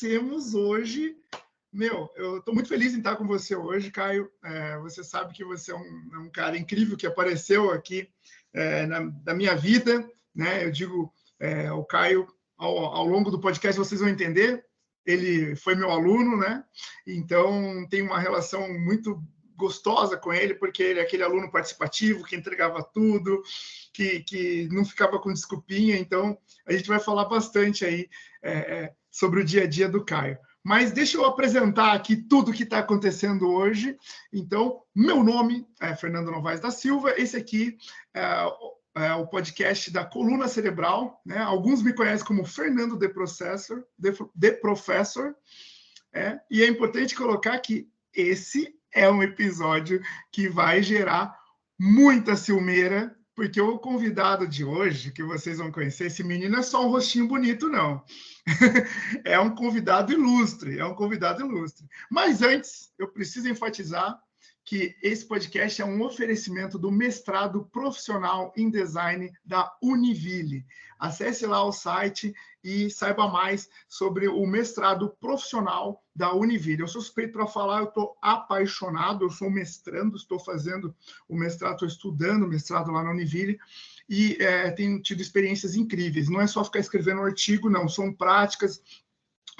temos hoje. Eu estou muito feliz em estar com você hoje, Caio. Você sabe que você é um cara incrível que apareceu aqui na minha vida, né? Eu digo, o Caio, ao longo do podcast, vocês vão entender. Ele foi meu aluno, né? Então, tem uma relação muito gostosa com ele, porque ele é aquele aluno participativo que entregava tudo, que não ficava com desculpinha. Então, a gente vai falar bastante aí sobre o dia a dia do Caio. Mas deixa eu apresentar aqui tudo que está acontecendo hoje. Então, meu nome é Fernando Novaes da Silva. Esse aqui é o podcast da Coluna Cerebral, né? Alguns me conhecem como Fernando The Professor. E é importante colocar que esse é um episódio que vai gerar muita ciumeira, porque o convidado de hoje, que vocês vão conhecer, esse menino é só um rostinho bonito, não. É um convidado ilustre, Mas antes, eu preciso enfatizar que esse podcast é um oferecimento do mestrado profissional em design da Univille. Acesse lá o site e saiba mais sobre o mestrado profissional da Univille. Eu sou suspeito para falar, eu estou apaixonado, eu sou mestrando, estou fazendo o mestrado, estou estudando o mestrado lá na Univille, e tenho tido experiências incríveis. Não é só ficar escrevendo um artigo, não, são práticas.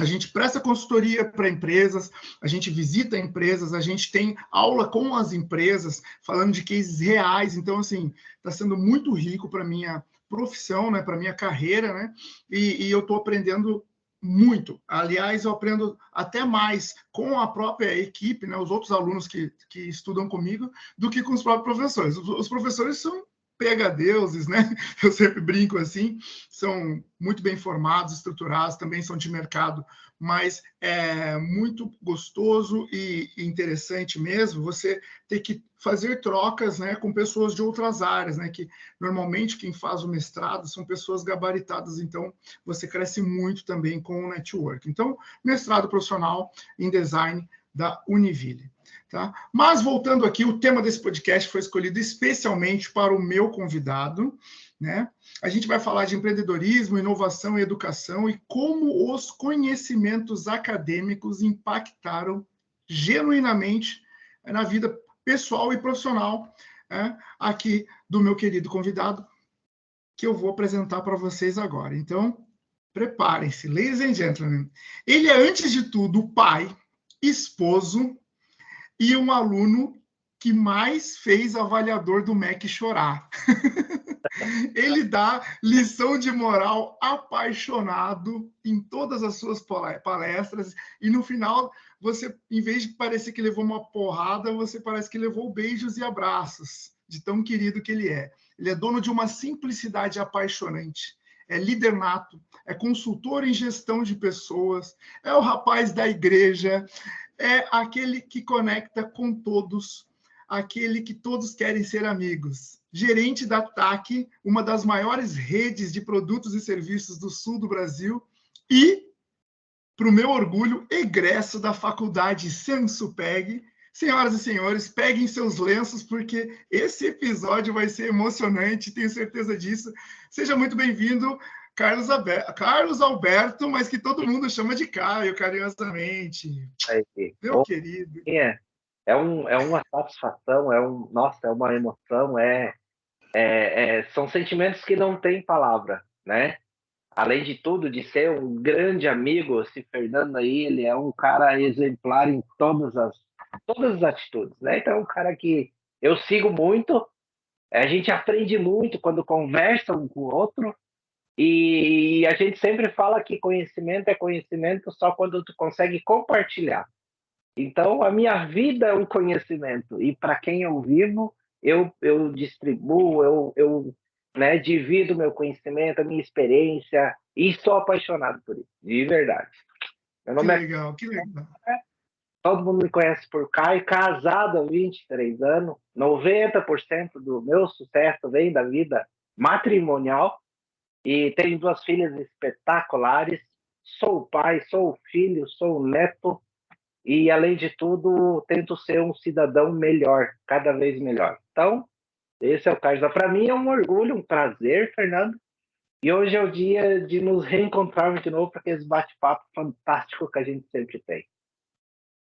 A gente presta consultoria para empresas, a gente visita empresas, a gente tem aula com as empresas, falando de cases reais. Então, assim, está sendo muito rico para a minha profissão, né, para a minha carreira, né? E eu estou aprendendo muito. Aliás, eu aprendo até mais com a própria equipe, né, os outros alunos que estudam comigo, do que com os próprios professores. Os professores são PhDs, né? Eu sempre brinco assim, são muito bem formados, estruturados, também são de mercado, mas é muito gostoso e interessante mesmo você ter que fazer trocas, né, com pessoas de outras áreas, né, que normalmente quem faz o mestrado são pessoas gabaritadas, então você cresce muito também com o network. Então, mestrado profissional em design da Univille. Tá? Mas, voltando aqui, o tema desse podcast foi escolhido especialmente para o meu convidado, né? A gente vai falar de empreendedorismo, inovação e educação e como os conhecimentos acadêmicos impactaram genuinamente na vida pessoal e profissional, né, aqui do meu querido convidado, que eu vou apresentar para vocês agora. Então, preparem-se, ladies and gentlemen. Ele é, antes de tudo, pai, esposo, e um aluno que mais fez avaliador do MEC chorar. Ele dá lição de moral apaixonado em todas as suas palestras, e no final, você, em vez de parecer que levou uma porrada, você parece que levou beijos e abraços, de tão querido que ele é. Ele é dono de uma simplicidade apaixonante. É líder nato, é consultor em gestão de pessoas, é o rapaz da igreja, é aquele que conecta com todos, aquele que todos querem ser amigos. Gerente da TAC, uma das maiores redes de produtos e serviços do sul do Brasil, e, para o meu orgulho, egresso da faculdade Sensupeg. Senhoras e senhores, peguem seus lenços, porque esse episódio vai ser emocionante, tenho certeza disso. Seja muito bem-vindo, Carlos Alberto, mas que todo mundo chama de Caio, carinhosamente. Meu querido. É uma satisfação, nossa, é uma emoção, são sentimentos que não têm palavra, né? Além de tudo, de ser um grande amigo, esse Fernando aí, ele é um cara exemplar em todas as atitudes, né? Então é um cara que eu sigo muito, a gente aprende muito quando conversa um com o outro, e a gente sempre fala que conhecimento é conhecimento só quando tu consegue compartilhar. Então, a minha vida é um conhecimento, e para quem eu vivo, eu distribuo, né, divido meu conhecimento, a minha experiência, e sou apaixonado por isso, de verdade. Meu nome que legal. Todo mundo me conhece por Caio, casado há 23 anos, 90% do meu sucesso vem da vida matrimonial, e tenho 2 filhas espetaculares, sou pai, sou filho, sou neto, e, além de tudo, tento ser um cidadão melhor, cada vez melhor. Então, esse é o caso. Para mim é um orgulho, um prazer, Fernando, E hoje é o dia de nos reencontrarmos de novo para aqueles bate-papo fantástico que a gente sempre tem.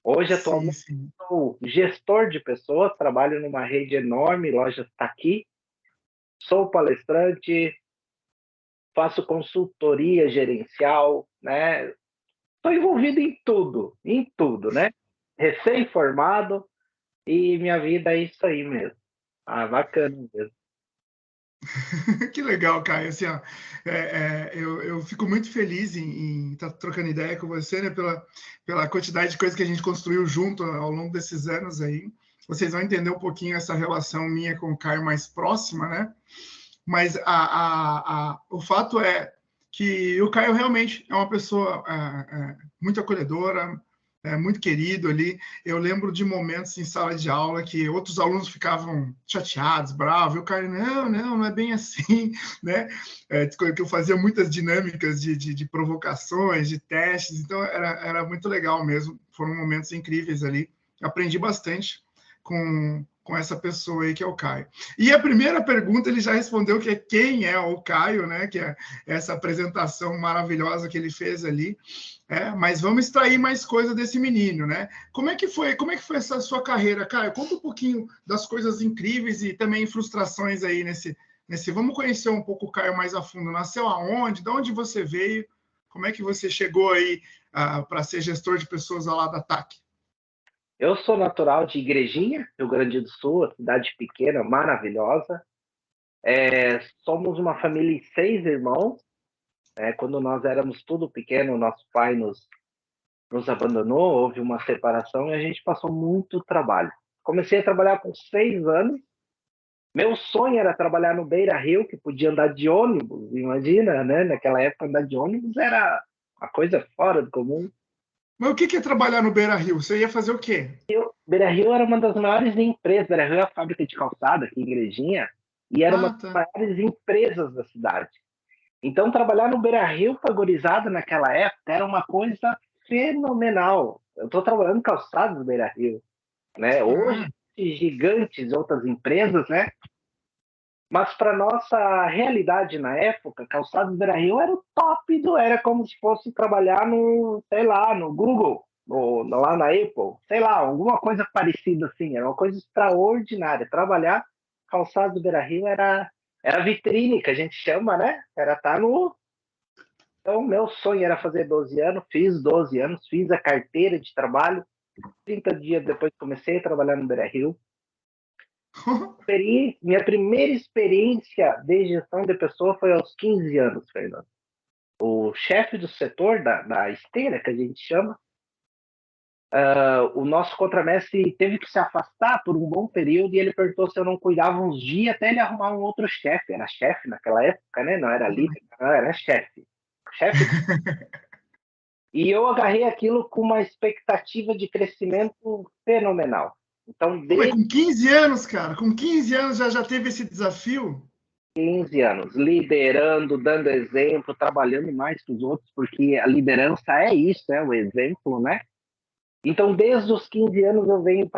Hoje, Sim, atualmente, sim. sou gestor de pessoas, trabalho numa rede enorme, lojas está aqui, sou palestrante, faço consultoria gerencial, né? Estou envolvido em tudo, né? Recém-formado e minha vida é isso aí mesmo. Ah, bacana mesmo. Que legal, Caio. Assim, ó, eu fico muito feliz em estar trocando ideia com você, né, pela quantidade de coisas que a gente construiu junto ao longo desses anos aí. Vocês vão entender um pouquinho essa relação minha com o Caio mais próxima, né? Mas o fato é que o Caio realmente é uma pessoa muito acolhedora, muito querido ali. Eu lembro de momentos em sala de aula que outros alunos ficavam chateados, bravos, e o Caio, não é bem assim, né? Que eu fazia muitas dinâmicas de provocações, de testes, então era muito legal mesmo. Foram momentos incríveis ali. Aprendi bastante com essa pessoa aí que é o Caio. E a primeira pergunta ele já respondeu, que é quem é o Caio, né? Que é essa apresentação maravilhosa que ele fez ali. Mas vamos extrair mais coisa desse menino, né? Como é que foi essa sua carreira, Caio? Conta um pouquinho das coisas incríveis e também frustrações aí nesse. Vamos conhecer um pouco o Caio mais a fundo. Nasceu aonde? De onde você veio? Como é que você chegou aí para ser gestor de pessoas lá da TAC? Eu sou natural de Igrejinha, Rio Grande do Sul, cidade pequena, maravilhosa. Somos uma família de 6 irmãos. Quando nós éramos tudo pequeno, nosso pai nos abandonou, houve uma separação e a gente passou muito trabalho. Comecei a trabalhar com 6 anos. Meu sonho era trabalhar no Beira Rio, que podia andar de ônibus, imagina, né? Naquela época andar de ônibus era uma coisa fora do comum. Mas o que é trabalhar no Beira Rio? Você ia fazer o quê? Beira Rio era uma das maiores empresas. Beira Rio é a fábrica de calçada aqui em Igrejinha e era uma Ah, das tá. maiores empresas da cidade. Então, trabalhar no Beira Rio para gurizada naquela época era uma coisa fenomenal. Eu estou trabalhando calçados do Beira Rio, né? Hoje, Ah, gigantes outras empresas, né? Mas para nossa realidade na época, calçados do Beira Rio era o top era como se fosse trabalhar no, sei lá, no Google, lá na Apple, sei lá, alguma coisa parecida assim, era uma coisa extraordinária. Trabalhar calçados do Beira Rio era vitrine, que a gente chama, né? Era estar no. Então, meu sonho era fazer 12 anos, fiz 12 anos, fiz a carteira de trabalho. 30 dias depois comecei a trabalhar no Beira Rio. Minha primeira experiência de gestão de pessoa foi aos 15 anos, Fernando. O chefe do setor, da esteira, que a gente chama, o nosso contramestre teve que se afastar por um bom período e ele perguntou se eu não cuidava uns dias até ele arrumar um outro chefe. Era chefe naquela época, né? Não era líder, não, era chefe. Chefe de. E eu agarrei aquilo com uma expectativa de crescimento fenomenal. Então, Pô, mas desde com 15 anos, cara, com 15 anos já teve esse desafio? 15 anos, liderando, dando exemplo, trabalhando mais que os outros, porque a liderança é isso, é o exemplo, né? Então, desde os 15 anos eu venho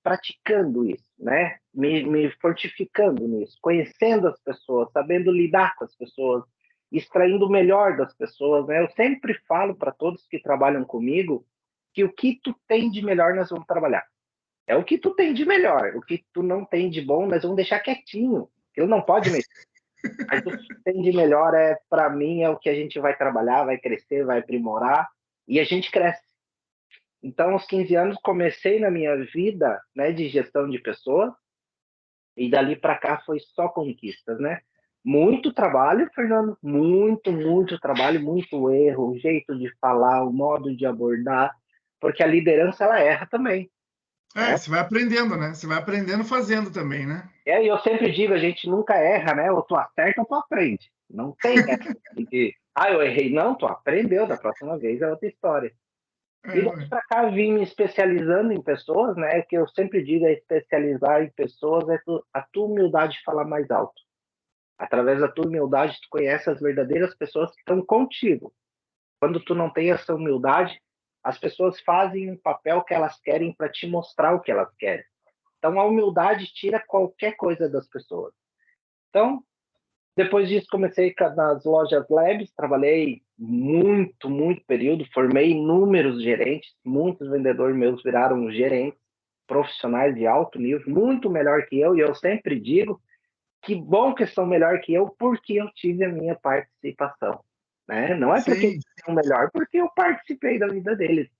praticando isso, né? Me fortificando nisso, conhecendo as pessoas, sabendo lidar com as pessoas, extraindo o melhor das pessoas, né? Eu sempre falo para todos que trabalham comigo que o que tu tem de melhor nós vamos trabalhar. É o que tu tem de melhor, o que tu não tem de bom nós vamos deixar quietinho. Ele não pode mexer. Mas o que tem de melhor para mim, é o que a gente vai trabalhar, vai crescer, vai aprimorar e a gente cresce. Então, aos 15 anos, comecei na minha vida, né, de gestão de pessoas e dali para cá foi só conquistas, né? Muito trabalho, Fernando, muito trabalho, muito erro, o jeito de falar, o modo de abordar, porque a liderança ela erra também, né? Você vai aprendendo, né? Você vai aprendendo fazendo também, né? E eu sempre digo, a gente nunca erra, né? Ou tu acerta ou tu aprende. Não tem essa de, eu errei. Não, tu aprendeu, da próxima vez é outra história. E daí Ué. para cá vim me especializando em pessoas, né? Que eu sempre digo é especializar em pessoas, a tua humildade falar mais alto. Através da tua humildade, tu conhece as verdadeiras pessoas que estão contigo. Quando tu não tem essa humildade, as pessoas fazem um papel que elas querem para te mostrar o que elas querem. Então a humildade tira qualquer coisa das pessoas. Então, Depois disso, comecei nas lojas Labs, trabalhei muito período, formei inúmeros gerentes, muitos vendedores meus viraram gerentes, profissionais de alto nível, muito melhor que eu, e eu sempre digo que bom que são melhor que eu, porque eu tive a minha participação, né? Não é porque eles Sim, são melhor, porque eu participei da vida deles.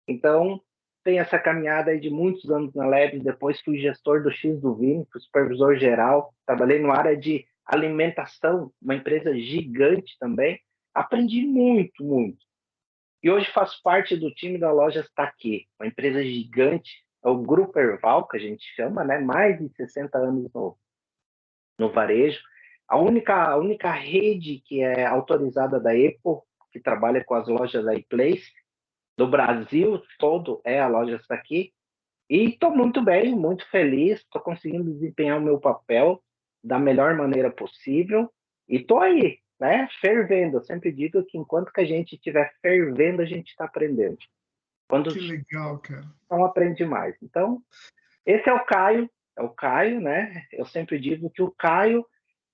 Então, tem essa caminhada aí de muitos anos na Labs, depois fui gestor do X do Vini, fui supervisor geral, trabalhei na área de alimentação, uma empresa gigante também, aprendi muito. E hoje faço parte do time da loja Aqui, uma empresa gigante, é o Grupo Erval, que a gente chama, né? Mais de 60 anos no varejo. A única rede que é autorizada da Apple, que trabalha com as lojas da iPlace, do Brasil todo, é a loja Aqui. E estou muito bem, muito feliz, estou conseguindo desempenhar o meu papel da melhor maneira possível e estou aí, né, fervendo. Eu sempre digo que enquanto que a gente estiver fervendo, a gente está aprendendo. Quando que legal, cara. não aprende mais. Então, esse é o Caio, né? Eu sempre digo que o Caio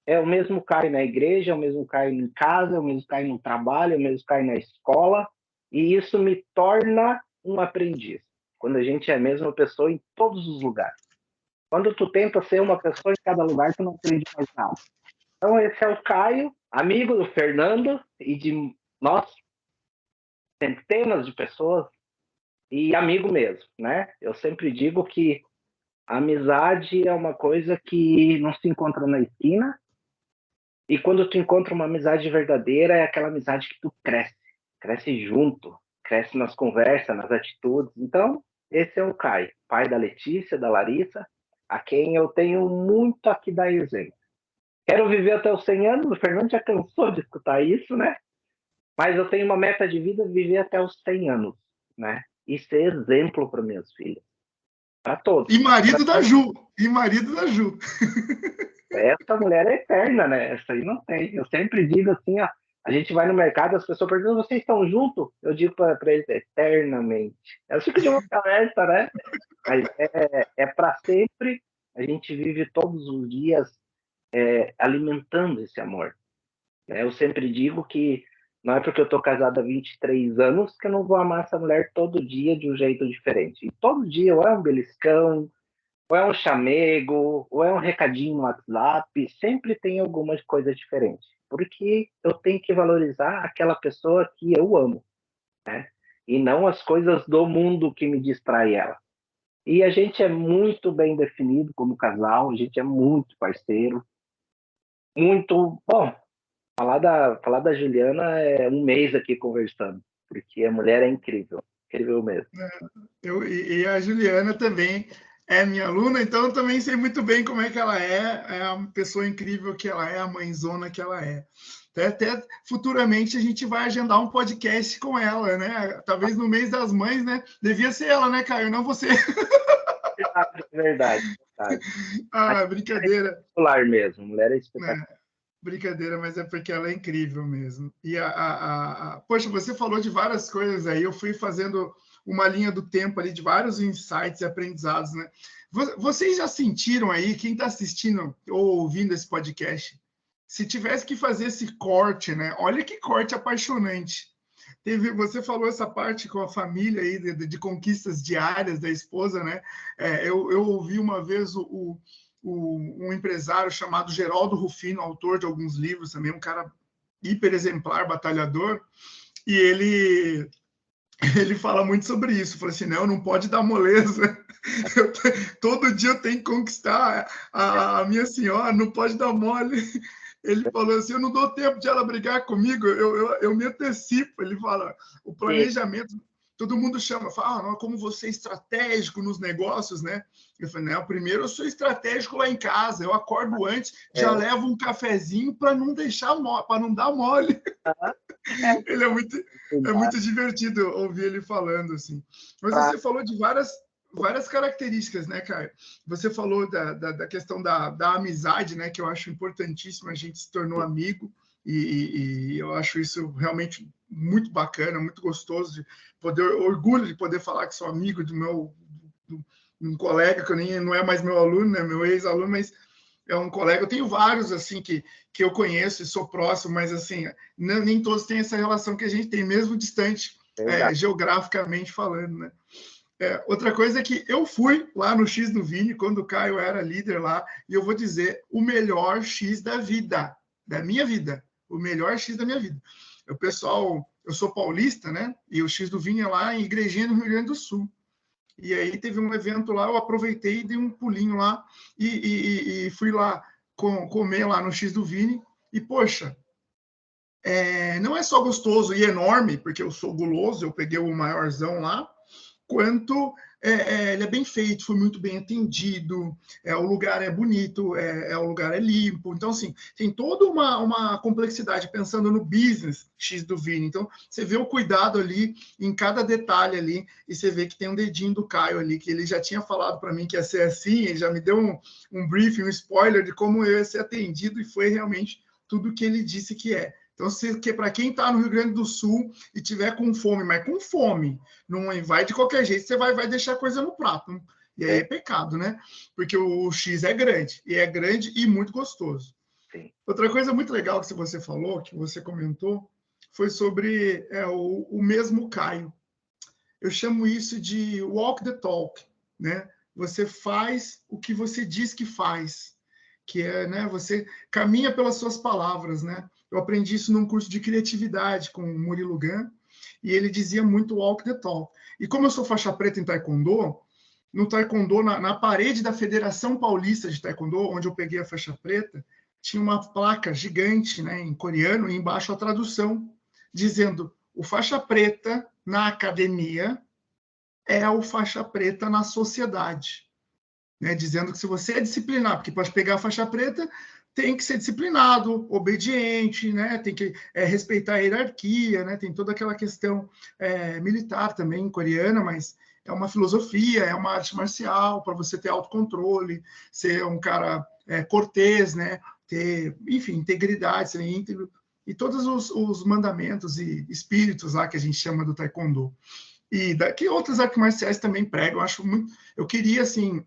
é o mesmo Caio na igreja, é o mesmo Caio em casa, é o mesmo Caio no trabalho, é o mesmo Caio na escola, e isso me torna um aprendiz. Quando a gente é a mesma pessoa em todos os lugares. Quando tu tenta ser uma pessoa em cada lugar, tu não aprende mais nada. Então, esse é o Caio, amigo do Fernando e de nós, centenas de pessoas, e amigo mesmo, né? Eu sempre digo que a amizade é uma coisa que não se encontra na esquina, e quando tu encontra uma amizade verdadeira, é aquela amizade que tu cresce junto, cresce nas conversas, nas atitudes. Então, esse é o Caio, pai da Letícia, da Larissa, a quem eu tenho muito aqui dar exemplo. Quero viver até os 100 anos, o Fernando já cansou de escutar isso, né? Mas eu tenho uma meta de vida, viver até os 100 anos, né? E ser exemplo para minhas filhas, para todos. E marido da Ju. E marido da Ju. Essa mulher é eterna, né? Essa aí não tem. Eu sempre digo assim, ó, a gente vai no mercado, as pessoas perguntam, vocês estão juntos? Eu digo para eles, eternamente. É o tipo de uma conversa, né? Mas é para sempre, a gente vive todos os dias alimentando esse amor. Né? Eu sempre digo que não é porque eu estou casado há 23 anos que eu não vou amar essa mulher todo dia de um jeito diferente. E todo dia, ou é um beliscão, ou é um chamego, ou é um recadinho no WhatsApp, sempre tem alguma coisa diferente. Porque eu tenho que valorizar aquela pessoa que eu amo, né? E não as coisas do mundo que me distrai ela. E a gente é muito bem definido como casal, a gente é muito parceiro, muito bom. Falar da Juliana é um mês aqui conversando, porque a mulher é incrível, incrível mesmo. E a Juliana também é minha aluna, então eu também sei muito bem como é que ela é a pessoa incrível que ela é, a mãezona que ela é. Até futuramente a gente vai agendar um podcast com ela, né? Talvez no mês das mães, né? Devia ser ela, né, Caio? Não você. Verdade, verdade. Mas é Brincadeira. espetacular mesmo, mulher é espetacular. Brincadeira, mas é porque ela é incrível mesmo. E poxa, você falou de várias coisas aí, eu fui fazendo uma linha do tempo ali de vários insights e aprendizados, né? Vocês já sentiram aí, quem está assistindo ou ouvindo esse podcast, se tivesse que fazer esse corte, né? Olha que corte apaixonante. Você falou essa parte com a família aí de conquistas diárias da esposa, né? Eu ouvi uma vez um empresário chamado Geraldo Rufino, autor de alguns livros também, um cara hiper exemplar, batalhador, e ele fala muito sobre isso. Fala assim, não pode dar moleza. Todo dia eu tenho que conquistar a minha senhora, não pode dar mole. Ele falou assim, eu não dou tempo de ela brigar comigo, eu me antecipo. Ele fala, o planejamento, todo mundo fala, não, como você é estratégico nos negócios, né? Eu falei, não, primeiro eu sou estratégico lá em casa, eu acordo antes, já levo um cafezinho para não deixar para não dar mole. Ele é muito divertido ouvir ele falando assim. Mas você falou de várias características, né, Caio? Você falou da questão da amizade, né, que eu acho importantíssima, a gente se tornou amigo, e eu acho isso realmente muito bacana, muito gostoso, de orgulho de poder falar que sou amigo um colega, que não é mais meu aluno, né, meu ex-aluno, mas é um colega. Eu tenho vários assim que eu conheço e sou próximo, mas assim, nem todos têm essa relação que a gente tem, mesmo distante, geograficamente falando, né? Outra coisa é que eu fui lá no X do Vini, quando o Caio era líder lá, e eu vou dizer o melhor X da vida, da minha vida, o melhor X da minha vida. O pessoal, eu sou paulista, né? E o X do Vini é lá em Igrejinha, no Rio Grande do Sul. E aí teve um evento lá, eu aproveitei e dei um pulinho lá e fui lá comer lá no X do Vini. E, poxa, não é só gostoso e enorme, porque eu sou guloso, eu peguei o maiorzão lá, quanto ele é bem feito, foi muito bem atendido, o lugar é bonito, o lugar é limpo. Então, assim, tem toda uma complexidade pensando no business X do Vini. Então, você vê o cuidado ali em cada detalhe ali, e você vê que tem um dedinho do Caio ali, que ele já tinha falado para mim que ia ser assim, ele já me deu um briefing, um spoiler de como eu ia ser atendido, e foi realmente tudo que ele disse que é. Então, para quem está no Rio Grande do Sul e tiver com fome, mas com fome, não vai de qualquer jeito, você vai deixar coisa no prato. E aí é pecado, né? Porque o X é grande e muito gostoso. Sim. Outra coisa muito legal que você falou, que você comentou, foi sobre o mesmo Caio. Eu chamo isso de walk the talk, né? Você faz o que você diz que faz, que é, né? Você caminha pelas suas palavras, né? Eu aprendi isso num curso de criatividade com o Murilo Gun, e ele dizia muito walk the talk. E como eu sou faixa preta em Taekwondo, no Taekwondo, na parede da Federação Paulista de Taekwondo, onde eu peguei a faixa preta, tinha uma placa gigante, né, em coreano, e embaixo a tradução, dizendo: o faixa preta na academia é o faixa preta na sociedade. Né, dizendo que se você é disciplinado, porque para pegar a faixa preta tem que ser disciplinado, obediente, né, tem que respeitar a hierarquia, né, tem toda aquela questão militar também coreana, mas é uma filosofia, é uma arte marcial para você ter autocontrole, ser um cara cortês, né, ter, enfim, integridade, ser íntegro, e todos os mandamentos e espíritos lá que a gente chama do Taekwondo. E que outras artes marciais também pregam, eu acho muito. Eu queria, assim,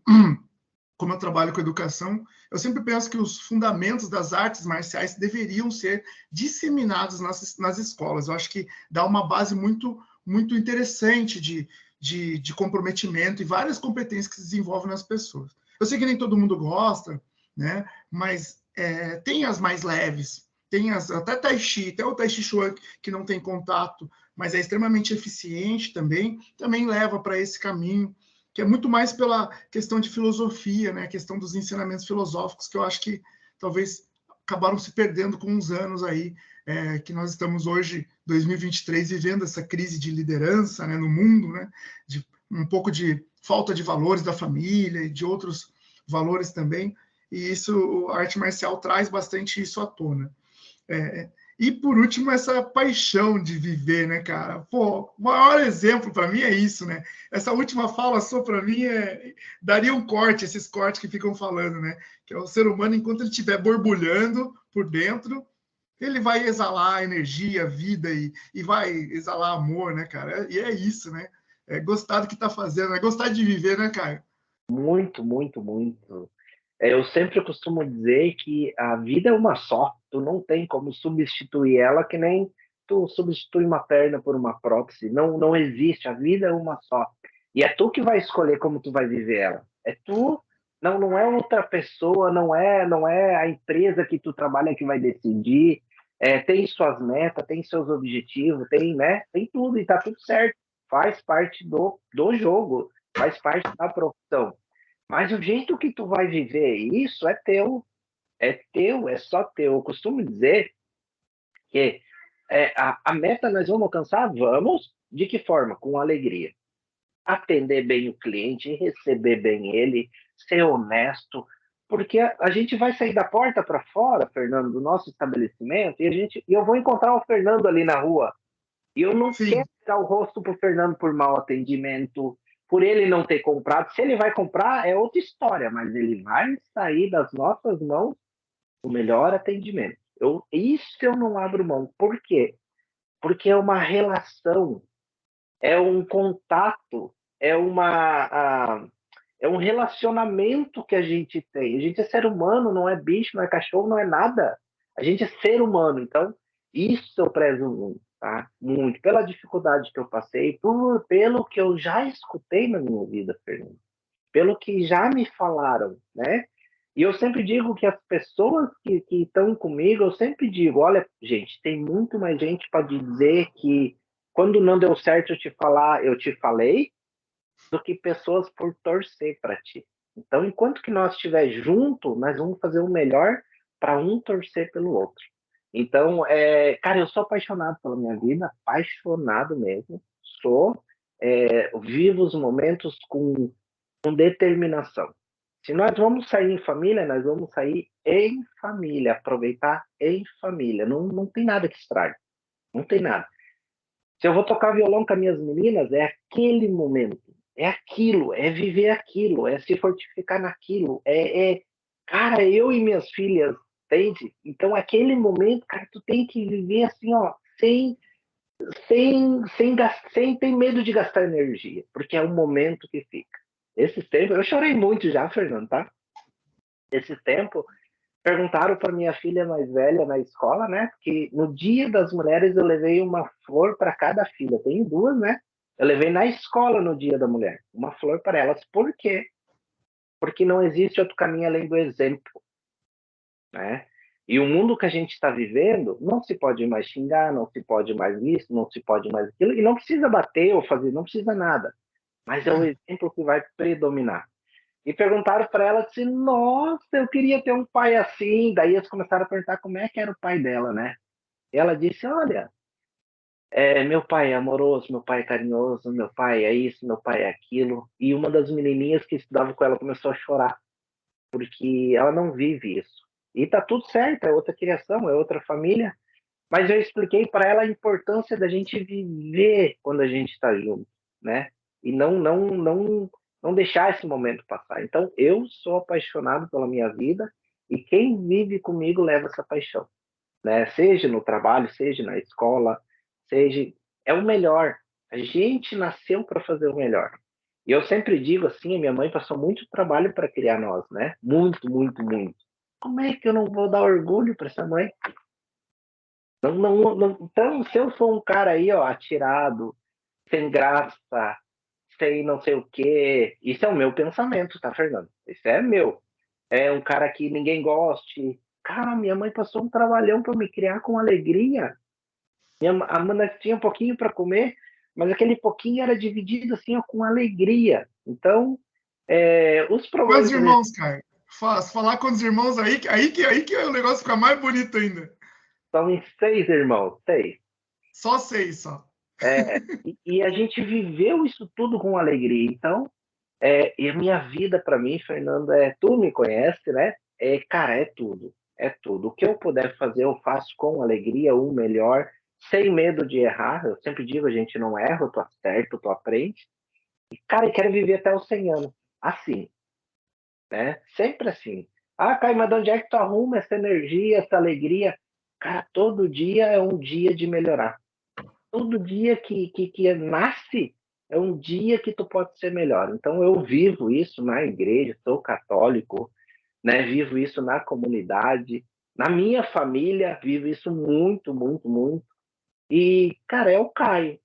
como eu trabalho com educação, eu sempre penso que os fundamentos das artes marciais deveriam ser disseminados nas escolas. Eu acho que dá uma base muito, muito interessante de comprometimento e várias competências que se desenvolvem nas pessoas. Eu sei que nem todo mundo gosta, né? Mas tem as mais leves, tem até Tai Chi, até o Tai Chi Chuan, que não tem contato, mas é extremamente eficiente também leva para esse caminho, que é muito mais pela questão de filosofia, né? A questão dos ensinamentos filosóficos, que eu acho que talvez acabaram se perdendo com uns anos aí, que nós estamos hoje, 2023, vivendo essa crise de liderança, né, no mundo, né? De um pouco de falta de valores da família e de outros valores também, e isso, a arte marcial traz bastante isso à tona. E, por último, essa paixão de viver, né, cara? Pô, o maior exemplo para mim é isso, né? Essa última fala só para mim daria um corte, esses cortes que ficam falando, né? Que é o ser humano, enquanto ele estiver borbulhando por dentro, ele vai exalar energia, vida e vai exalar amor, né, cara? E é isso, né? É gostar do que está fazendo, é gostar de viver, né, Caio? Muito, muito, muito. Eu sempre costumo dizer que a vida é uma só, tu não tem como substituir ela, que nem tu substitui uma perna por uma prótese, não existe, a vida é uma só. E é tu que vai escolher como tu vai viver ela. É tu, não é outra pessoa, não é a empresa que tu trabalha que vai decidir. Tem suas metas, tem seus objetivos, tem tudo e tá tudo certo. Faz parte do jogo, faz parte da profissão. Mas o jeito que tu vai viver isso é só teu. Eu costumo dizer que a meta nós vamos alcançar, vamos, de que forma? Com alegria. Atender bem o cliente, receber bem ele, ser honesto, porque a gente vai sair da porta para fora, Fernando, do nosso estabelecimento, e eu vou encontrar o Fernando ali na rua. E eu não Sim. quero dar o rosto pro Fernando por mau atendimento, por ele não ter comprado. Se ele vai comprar, é outra história, mas ele vai sair das nossas mãos o melhor atendimento. Isso eu não abro mão. Por quê? Porque é uma relação, é um contato, é É um relacionamento que a gente tem. A gente é ser humano, não é bicho, não é cachorro, não é nada. A gente é ser humano. Então, isso eu prezo muito, tá? Muito. Pela dificuldade que eu passei, pelo que eu já escutei na minha vida, Fernando. Pelo que já me falaram, né? E eu sempre digo que as pessoas que estão comigo, eu sempre digo, olha, gente, tem muito mais gente para dizer que quando não deu certo eu te falei, do que pessoas por torcer para ti. Então, enquanto que nós estiver junto, nós vamos fazer o melhor para um torcer pelo outro. Então, cara, eu sou apaixonado pela minha vida, apaixonado mesmo. Sou, vivo os momentos com determinação. Se nós vamos sair em família, nós vamos sair em família, aproveitar em família. Não, não tem nada que estrague, não tem nada. Se eu vou tocar violão com as minhas meninas, é aquele momento, é aquilo, é viver aquilo, é se fortificar naquilo, cara, eu e minhas filhas, entende? Então, aquele momento, cara, tu tem que viver assim, ó, sem ter medo de gastar energia, porque é o momento que fica. Esse tempo, eu chorei muito já, Fernando, tá? Esse tempo, perguntaram para minha filha mais velha na escola, né? Que no Dia das Mulheres eu levei uma flor para cada filha. Eu tenho duas, né? Eu levei na escola no Dia da Mulher uma flor para elas. Por quê? Porque não existe outro caminho além do exemplo, né? E o mundo que a gente está vivendo, não se pode mais xingar, não se pode mais isso, não se pode mais aquilo, e não precisa bater ou fazer, não precisa nada. Mas é o exemplo que vai predominar. E perguntaram para ela assim, nossa, eu queria ter um pai assim. Daí eles começaram a perguntar como é que era o pai dela, né? E ela disse, olha, meu pai é amoroso, meu pai é carinhoso, meu pai é isso, meu pai é aquilo. E uma das menininhas que estudava com ela começou a chorar, porque ela não vive isso. E tá tudo certo, é outra criação, é outra família. Mas eu expliquei para ela a importância da gente viver quando a gente está junto, né? E não deixar esse momento passar. Então, eu sou apaixonado pela minha vida e quem vive comigo leva essa paixão, né? Seja no trabalho, seja na escola, seja é o melhor. A gente nasceu para fazer o melhor. E eu sempre digo assim, a minha mãe passou muito trabalho para criar nós, né? Muito, muito, muito. Como é que eu não vou dar orgulho para essa mãe? Então, se eu sou um cara aí, ó, atirado, sem graça, sem não sei o quê, isso é o meu pensamento, tá, Fernando? Isso é meu. É um cara que ninguém goste. Cara, minha mãe passou um trabalhão para me criar com alegria. A Amanda tinha um pouquinho para comer, mas aquele pouquinho era dividido assim, ó, com alegria. Então, os Quantos problemas. irmãos, Caio? Falar com os irmãos aí que o negócio fica mais bonito ainda. São em 6 irmãos, 6. Só 6, só. E a gente viveu isso tudo com alegria. Então, e a minha vida, para mim, Fernando, tu me conhece, né? Cara, é tudo. É tudo. O que eu puder fazer, eu faço com alegria, o melhor, sem medo de errar. Eu sempre digo, a gente não erra, tu acerta, tu aprende. E, cara, eu quero viver até os 100 anos. Assim, né? Sempre assim. Ah, Caio, mas de onde é que tu arruma essa energia, essa alegria? Cara, todo dia é um dia de melhorar. Todo dia que nasce é um dia que tu pode ser melhor. Então eu vivo isso na igreja, sou católico, né? Vivo isso na comunidade, na minha família, vivo isso muito, muito, muito. E, cara, é o Caio,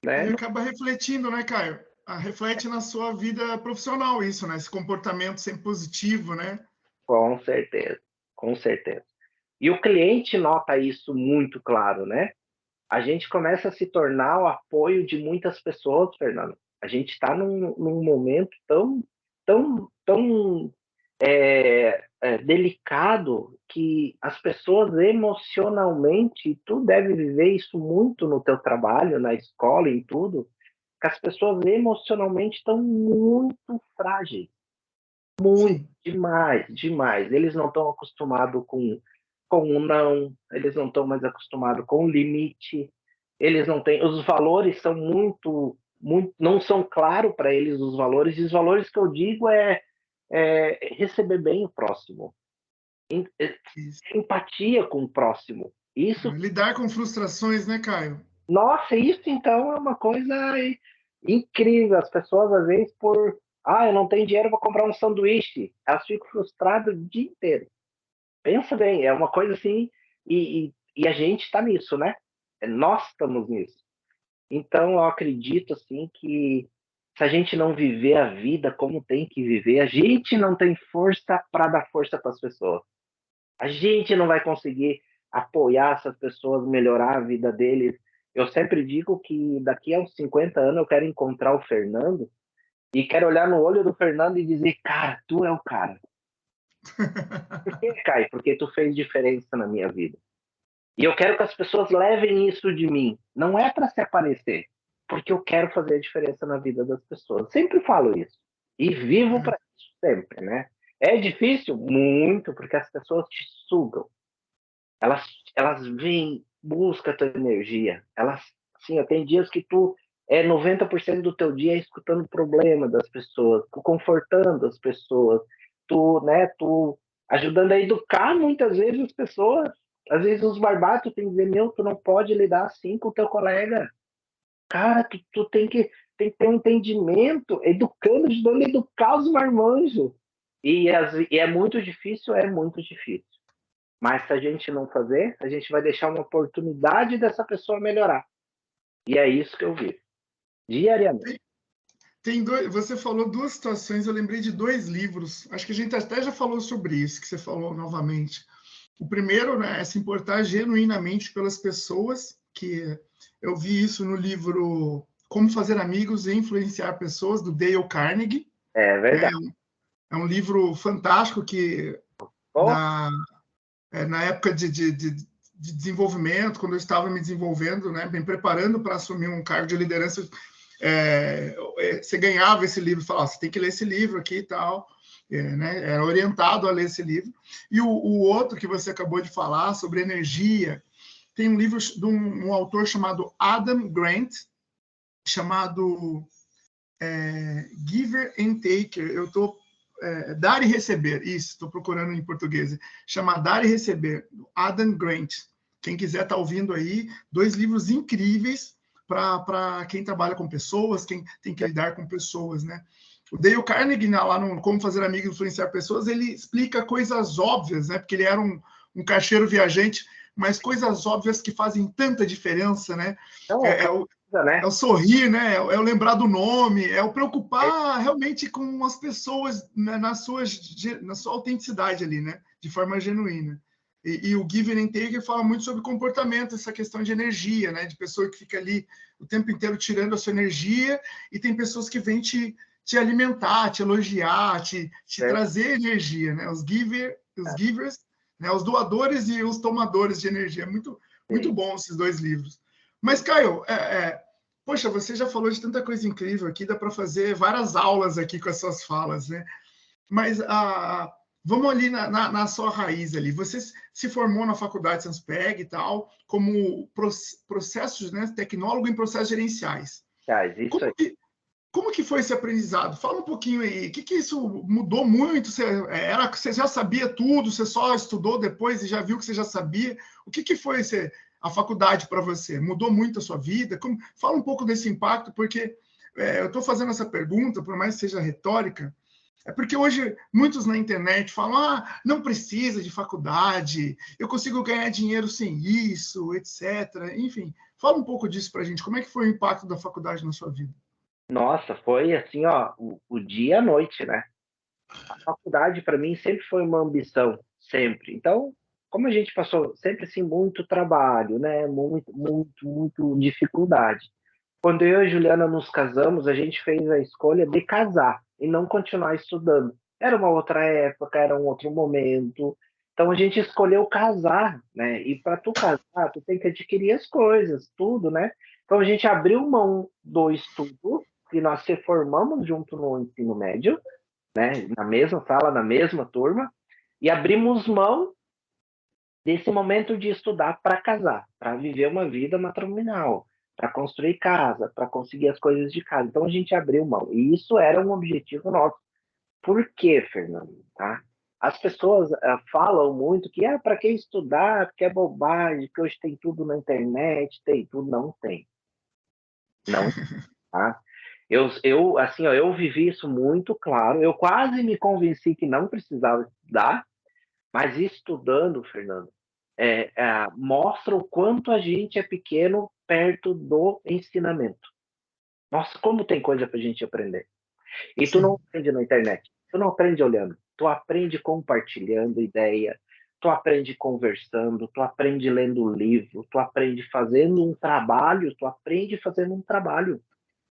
E né? acaba refletindo, né, Caio? Reflete na sua vida profissional isso, né? Esse comportamento sempre positivo, né? Com certeza, com certeza. E o cliente nota isso muito claro, né? A gente começa a se tornar o apoio de muitas pessoas, Fernando. A gente está num momento tão delicado que as pessoas emocionalmente, tu deve viver isso muito no teu trabalho, na escola, em tudo, que as pessoas emocionalmente estão muito frágeis, muito, Sim. demais, demais. Eles não estão acostumados com o não, eles não estão mais acostumados com o limite, eles não têm, os valores são muito, não são claros para eles os valores, e os valores que eu digo receber bem o próximo, Isso. empatia com o próximo. Isso, Lidar com frustrações, né, Caio? nossa, isso então é uma coisa incrível. As pessoas, às vezes, por Ah, eu não tenho dinheiro para comprar um sanduíche. Elas ficam frustradas o dia inteiro. Pensa bem, é uma coisa assim, e a gente está nisso, né? Nós estamos nisso. Então, eu acredito assim que se a gente não viver a vida como tem que viver, a gente não tem força para dar força para as pessoas. A gente não vai conseguir apoiar essas pessoas, melhorar a vida deles. Eu sempre digo que daqui a uns 50 anos eu quero encontrar o Fernando e quero olhar no olho do Fernando e dizer, cara, tu é o cara. Por que, Kai? Porque tu fez diferença na minha vida. E eu quero que as pessoas levem isso de mim. Não é para se aparecer, porque eu quero fazer a diferença na vida das pessoas. Sempre falo isso. E vivo para isso, sempre, né? É difícil? Muito, porque as pessoas te sugam. Elas, elas vêm, buscam a tua energia. Elas, assim, tem dias que tu 90% do teu dia é escutando o problema das pessoas, tu confortando as pessoas, tu ajudando a educar muitas vezes as pessoas. Às vezes os barbatos tem que dizer, meu, tu não pode lidar assim com o teu colega. Cara, tu tem que ter um entendimento, educando, ajudando a educar os marmanjos. E é muito difícil, é muito difícil. Mas se a gente não fazer, a gente vai deixar uma oportunidade dessa pessoa melhorar. E é isso que eu vivo, diariamente. Você falou duas situações, eu lembrei de dois livros. Acho que a gente até já falou sobre isso, que você falou novamente. O primeiro, né, é se importar genuinamente pelas pessoas, que eu vi isso no livro Como Fazer Amigos e Influenciar Pessoas, do Dale Carnegie. É Né? verdade. É um livro fantástico que, Oh, na época de desenvolvimento, quando eu estava me desenvolvendo, né, me preparando para assumir um cargo de liderança, você ganhava esse livro, falava, você tem que ler esse livro aqui e tal, né, era orientado a ler esse livro. E o outro que você acabou de falar, sobre energia, tem um livro de um autor chamado Adam Grant, chamado Giver and Taker. Eu estou Dar e Receber, isso, estou procurando em português. Chama Dar e Receber, Adam Grant. Quem quiser estar ouvindo aí, dois livros incríveis para quem trabalha com pessoas, quem tem que lidar com pessoas, né? O Dale Carnegie, lá no Como Fazer Amigos e Influenciar Pessoas, ele explica coisas óbvias, né? Porque ele era um caixeiro viajante, mas coisas óbvias que fazem tanta diferença, né? não, É, é, o, né? é o sorrir, né? É o lembrar do nome, é o preocupar realmente com as pessoas, né, na sua autenticidade ali, né? De forma genuína. E o Give and Take fala muito sobre comportamento, essa questão de energia, né? De pessoa que fica ali o tempo inteiro tirando a sua energia, e tem pessoas que vêm te alimentar, te elogiar, te É, trazer energia, né? Os givers, né? Os doadores e os tomadores de energia. Muito, muito sim. bom esses dois livros. Mas, Caio, poxa, você já falou de tanta coisa incrível aqui, dá para fazer várias aulas aqui com as suas falas, né? Mas vamos ali na sua raiz ali. Você se formou na faculdade Sanspeg e tal, como processos, né, tecnólogo em processos gerenciais. Isso Como aí. que, como que foi esse aprendizado? Fala um pouquinho aí. O que isso mudou muito? Você já sabia tudo? Você só estudou depois e já viu que você já sabia? O que foi a faculdade para você? Mudou muito a sua vida? Fala um pouco desse impacto, porque eu estou fazendo essa pergunta, por mais que seja retórica, é porque hoje muitos na internet falam: não precisa de faculdade, eu consigo ganhar dinheiro sem isso, etc. Enfim, fala um pouco disso para a gente. Como é que foi o impacto da faculdade na sua vida? Nossa, foi assim, ó, o dia e a noite, né? A faculdade para mim sempre foi uma ambição, sempre. Então, como a gente passou sempre assim muito trabalho, né? Muito dificuldade. Quando eu e a Juliana nos casamos, a gente fez a escolha de casar e não continuar estudando. Era uma outra época, era um outro momento. Então a gente escolheu casar, né? E para tu casar, tu tem que adquirir as coisas, tudo, né? Então a gente abriu mão do estudo e nós se formamos junto no ensino médio, né? Na mesma sala, na mesma turma, e abrimos mão desse momento de estudar para casar, para viver uma vida matrimonial, para construir casa, para conseguir as coisas de casa. Então a gente abriu mão. E isso era um objetivo nosso. Por quê, Fernando? Tá? As pessoas falam muito que para que estudar, porque é bobagem, que hoje tem tudo na internet, tem tudo. Não tem. Não, tá? Assim, ó, eu vivi isso muito claro. Eu quase me convenci que não precisava estudar, mas estudando, Fernando, mostra o quanto a gente é pequeno perto do ensinamento. Nossa, como tem coisa para a gente aprender. E tu não Sim. aprende na internet, tu não aprende olhando, tu aprende compartilhando ideia, tu aprende conversando, tu aprende lendo livro, tu aprende fazendo um trabalho,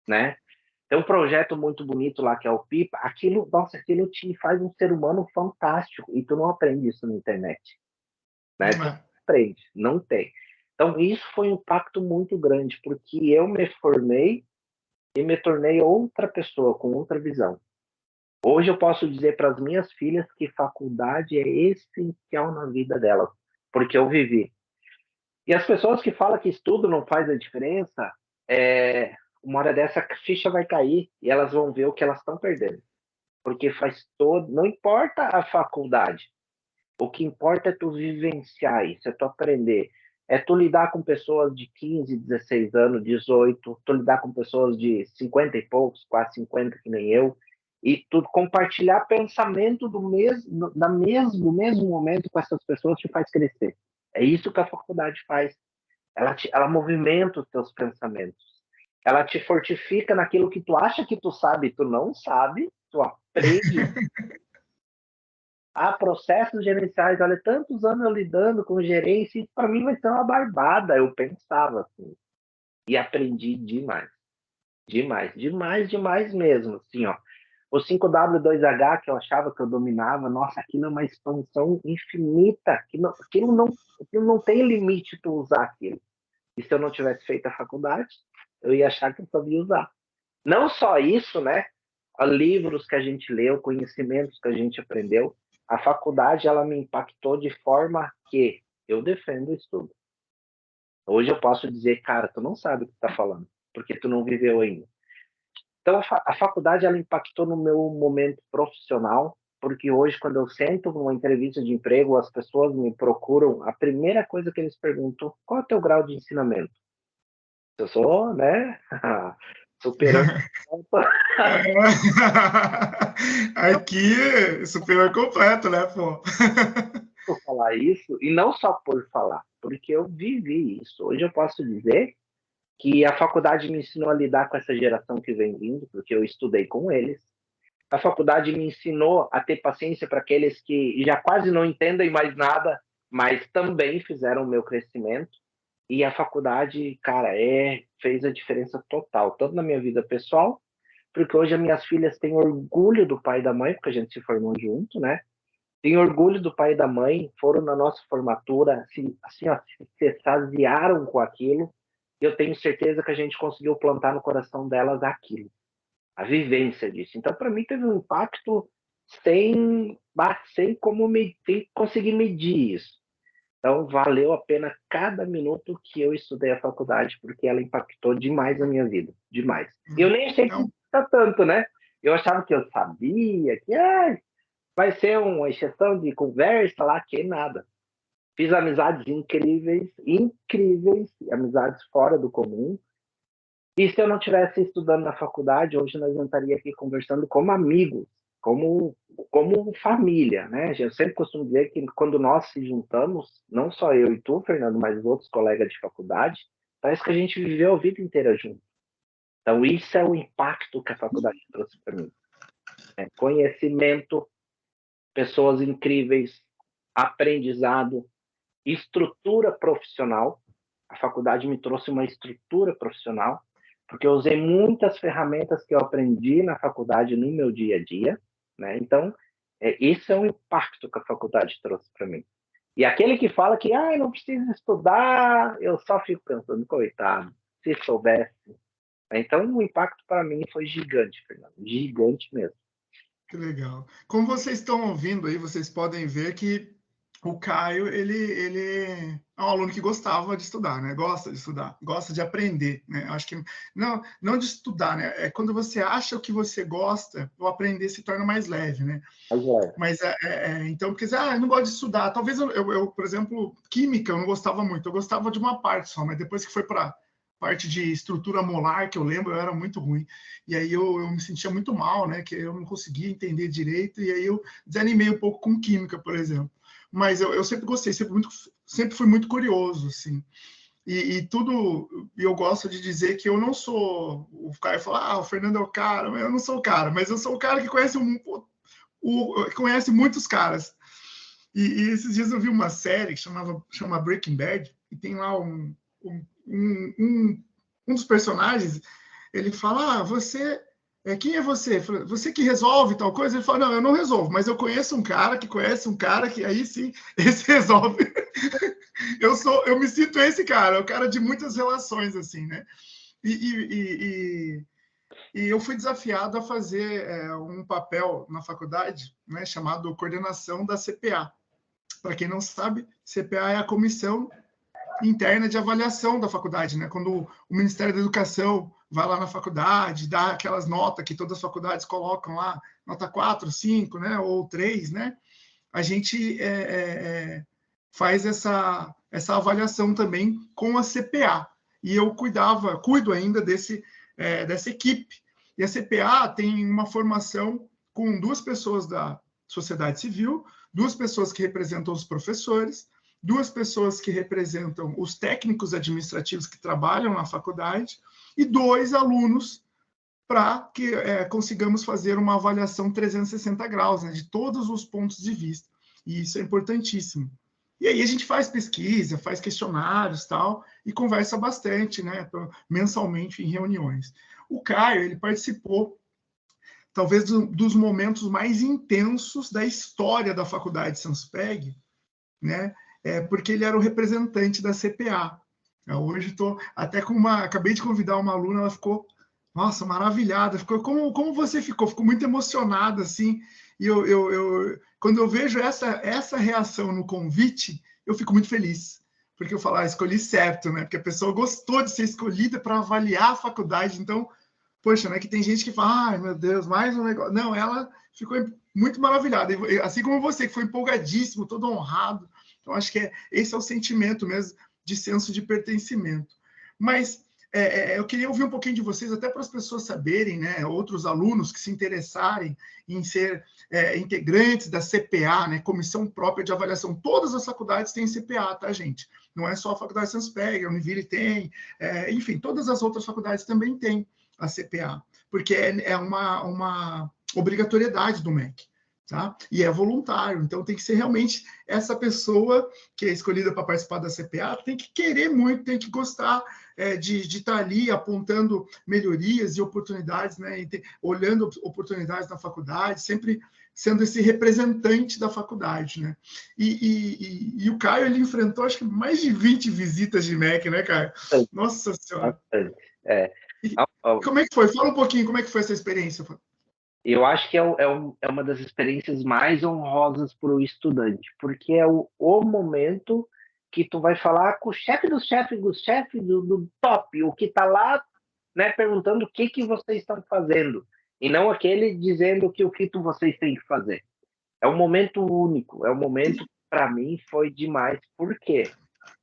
né? Tem um projeto muito bonito lá que é o Pipa, aquilo te faz um ser humano fantástico, e tu não aprende isso na internet, né? Não Tu não é. aprende, não tem. Então isso foi um impacto muito grande, porque eu me formei e me tornei outra pessoa, com outra visão. Hoje eu posso dizer para as minhas filhas que faculdade é essencial na vida delas, porque eu vivi. E as pessoas que falam que estudo não faz a diferença, uma hora dessa a ficha vai cair e elas vão ver o que elas estão perdendo. Porque faz todo. Não importa a faculdade. O que importa é tu vivenciar isso, é tu aprender. É tu lidar com pessoas de 15, 16 anos, 18, tu lidar com pessoas de 50 e poucos, quase 50, que nem eu, e tu compartilhar pensamento no mesmo momento com essas pessoas te faz crescer. É isso que a faculdade faz. Ela movimenta os teus pensamentos. Ela te fortifica naquilo que tu acha que tu sabe, tu não sabe, tu aprende. Há processos gerenciais, olha, tantos anos eu lidando com gerência, isso para mim vai ser uma barbada, eu pensava assim. E aprendi demais. Demais, demais, demais mesmo, assim, ó. O 5W2H que eu achava que eu dominava, nossa, aquilo é uma expansão infinita, aquilo não tem limite tu usar aquilo. E se eu não tivesse feito a faculdade, eu ia achar que eu sabia usar. Não só isso, né? Livros que a gente leu, conhecimentos que a gente aprendeu, a faculdade ela me impactou de forma que eu defendo o estudo. Hoje eu posso dizer, cara, tu não sabe o que tu tá falando, porque tu não viveu ainda. Então a faculdade ela impactou no meu momento profissional, porque hoje quando eu sento numa entrevista de emprego, as pessoas me procuram, a primeira coisa que eles perguntam, qual é o teu grau de ensinamento? Eu sou, né, superior. Aqui, superior completo, né, pô? Por falar isso, e não só por falar, porque eu vivi isso. Hoje eu posso dizer que a faculdade me ensinou a lidar com essa geração que vem vindo, porque eu estudei com eles. A faculdade me ensinou a ter paciência para aqueles que já quase não entendem mais nada, mas também fizeram o meu crescimento. E a faculdade, cara, fez a diferença total, tanto na minha vida pessoal, porque hoje as minhas filhas têm orgulho do pai e da mãe, porque a gente se formou junto, né? Tem orgulho do pai e da mãe, foram na nossa formatura, assim, ó, se extasiaram com aquilo, e eu tenho certeza que a gente conseguiu plantar no coração delas aquilo, a vivência disso. Então, para mim, teve um impacto sem conseguir medir isso. Então, valeu a pena cada minuto que eu estudei a faculdade, porque ela impactou demais a minha vida, demais. E eu nem sei que Não, tá tanto, né? Eu achava que eu sabia, que vai ser uma exceção de conversa lá, que nada. Fiz amizades incríveis, incríveis, amizades fora do comum. E se eu não tivesse estudando na faculdade, hoje nós não estaríamos aqui conversando como amigos, como família, né? Eu sempre costumo dizer que quando nós se juntamos, não só eu e tu, Fernando, mas os outros colegas de faculdade, parece que a gente viveu a vida inteira junto. Então, isso é o impacto que a faculdade trouxe para mim. Conhecimento, pessoas incríveis, aprendizado, estrutura profissional. A faculdade me trouxe uma estrutura profissional, porque eu usei muitas ferramentas que eu aprendi na faculdade no meu dia a dia, né? Então, esse é o impacto que a faculdade trouxe para mim. E aquele que fala que não precisa estudar, eu só fico pensando, coitado, se soubesse. Então, o impacto para mim foi gigante, Fernando, gigante mesmo. que legal. Como vocês estão ouvindo aí, vocês podem ver que o Caio, ele é um aluno que gostava de estudar, né? Gosta de estudar, gosta de aprender, né? Acho que não de estudar, né? É quando você acha o que você gosta, o aprender se torna mais leve, né? Mas então, porque eu não gosto de estudar. Talvez por exemplo, química eu não gostava muito. Eu gostava de uma parte só, mas depois que foi para parte de estrutura molar, que eu lembro, eu era muito ruim. E aí eu me sentia muito mal, né? Que eu não conseguia entender direito, e aí eu desanimei um pouco com química, por exemplo. Mas eu sempre gostei, sempre fui muito curioso, assim. E tudo, e eu gosto de dizer que eu não sou o cara que fala, o Fernando é o cara, eu não sou o cara, mas eu sou o cara que conhece conhece muitos caras. E esses dias eu vi uma série que chama Breaking Bad, e tem lá um dos personagens, ele fala, quem é você? Você que resolve tal coisa? Ele fala, não, eu não resolvo, mas eu conheço um cara que conhece um cara que aí sim, esse resolve. Eu me sinto esse cara, o cara de muitas relações, assim, né? E eu fui desafiado a fazer um papel na faculdade, né, chamado coordenação da CPA. Para quem não sabe, CPA é a comissão interna de avaliação da faculdade, né? Quando o Ministério da Educação vai lá na faculdade, dá aquelas notas que todas as faculdades colocam lá, nota 4, 5, né? Ou 3, né? A gente faz essa avaliação também com a CPA. E eu cuido ainda dessa equipe. E a CPA tem uma formação com 2 pessoas da sociedade civil, 2 pessoas que representam os professores, 2 pessoas que representam os técnicos administrativos que trabalham na faculdade e 2 alunos para que consigamos fazer uma avaliação 360 graus, né, de todos os pontos de vista. E isso é importantíssimo. E aí a gente faz pesquisa, faz questionários tal, e conversa bastante, né, mensalmente em reuniões. O Caio, ele participou, talvez, dos momentos mais intensos da história da Faculdade Sanspeg, né, porque ele era o representante da CPA. Hoje estou até acabei de convidar uma aluna, ela ficou, nossa, maravilhada, ficou como você ficou, ficou muito emocionada, assim, e quando eu vejo essa reação no convite, eu fico muito feliz, porque eu falo, escolhi certo, né, porque a pessoa gostou de ser escolhida para avaliar a faculdade, então, poxa, né, que tem gente que fala, ai, meu Deus, mais um negócio, não, ela ficou muito maravilhada, assim como você, que foi empolgadíssimo, todo honrado, então acho que esse é o sentimento mesmo de senso de pertencimento. Mas eu queria ouvir um pouquinho de vocês, até para as pessoas saberem, né, outros alunos que se interessarem em ser integrantes da CPA, né, Comissão Própria de Avaliação. Todas as faculdades têm CPA, tá, gente? Não é só a Faculdade Sanspeg, a Univille tem, enfim, todas as outras faculdades também têm a CPA, porque é uma obrigatoriedade do MEC. Tá? E é voluntário, então tem que ser realmente essa pessoa que é escolhida para participar da CPA, tem que querer muito, tem que gostar de estar ali apontando melhorias e oportunidades, né? Olhando oportunidades na faculdade, sempre sendo esse representante da faculdade, né? E o Caio, ele enfrentou, acho que mais de 20 visitas de MEC, né, Caio? Nossa Senhora! E como é que foi? Fala um pouquinho, como é que foi essa experiência? Eu acho que é uma das experiências mais honrosas para o estudante, porque é o momento que tu vai falar com o chefe dos chefes do top, o que está lá, né, perguntando o que vocês estão fazendo, e não aquele dizendo o que vocês têm que fazer. É um momento único, é um momento, para mim, foi demais. Por quê?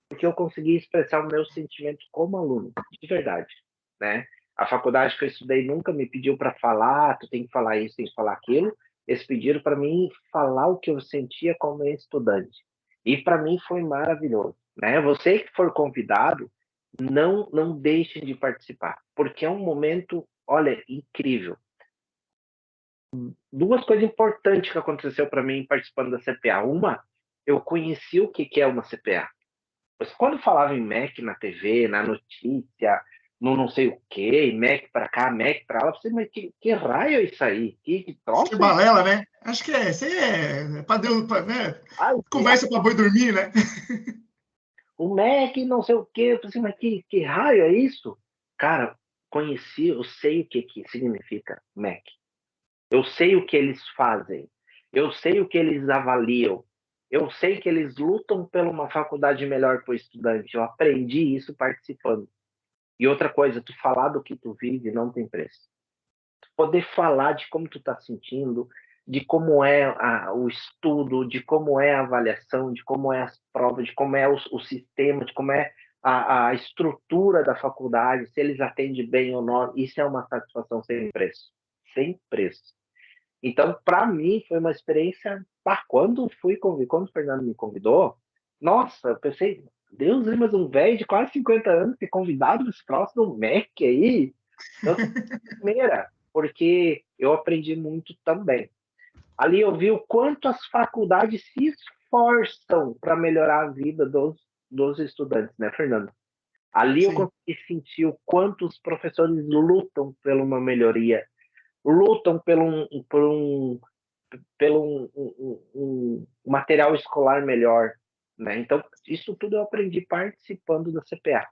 Porque eu consegui expressar o meu sentimento como aluno, de verdade, né? A faculdade que eu estudei nunca me pediu para falar, tu tem que falar isso, tem que falar aquilo. Eles pediram para mim falar o que eu sentia como estudante. E para mim foi maravilhoso, né? Você que for convidado, não deixe de participar, porque é um momento, olha, incrível. 2 coisas importantes que aconteceu para mim participando da CPA. Uma, eu conheci o que é uma CPA. Mas quando falava em MEC na TV, na notícia, no não sei o quê, MEC para cá, MEC para lá, eu falei, mas que raio é isso aí? Que Que troço é isso? balela, né? Acho que isso aí para Deus, né? Conversa para boi dormir, né? O MEC, não sei o quê. Eu falei assim, mas que raio é isso? Cara, conheci, eu sei o que significa MEC. Eu sei o que eles fazem. Eu sei o que eles avaliam. Eu sei que eles lutam por uma faculdade melhor para o estudante. Eu aprendi isso participando. E outra coisa, tu falar do que tu vive não tem preço. Tu poder falar de como tu tá sentindo, de como é o estudo, de como é a avaliação, de como é as provas, de como é o sistema, de como é a estrutura da faculdade, se eles atendem bem ou não, isso é uma satisfação sem preço. Sem preço. Então, para mim, foi uma experiência. Quando o Fernando me convidou, nossa, eu pensei, Deus, mas um velho de quase 50 anos ser convidado para esse próximo do MEC aí? Então, primeira, porque eu aprendi muito também. Ali eu vi o quanto as faculdades se esforçam para melhorar a vida dos estudantes, né, Fernando? Ali eu Sim. consegui sentir o quanto os professores lutam por uma melhoria, lutam pelo um material escolar melhor, né? Então, isso tudo eu aprendi participando da CPA.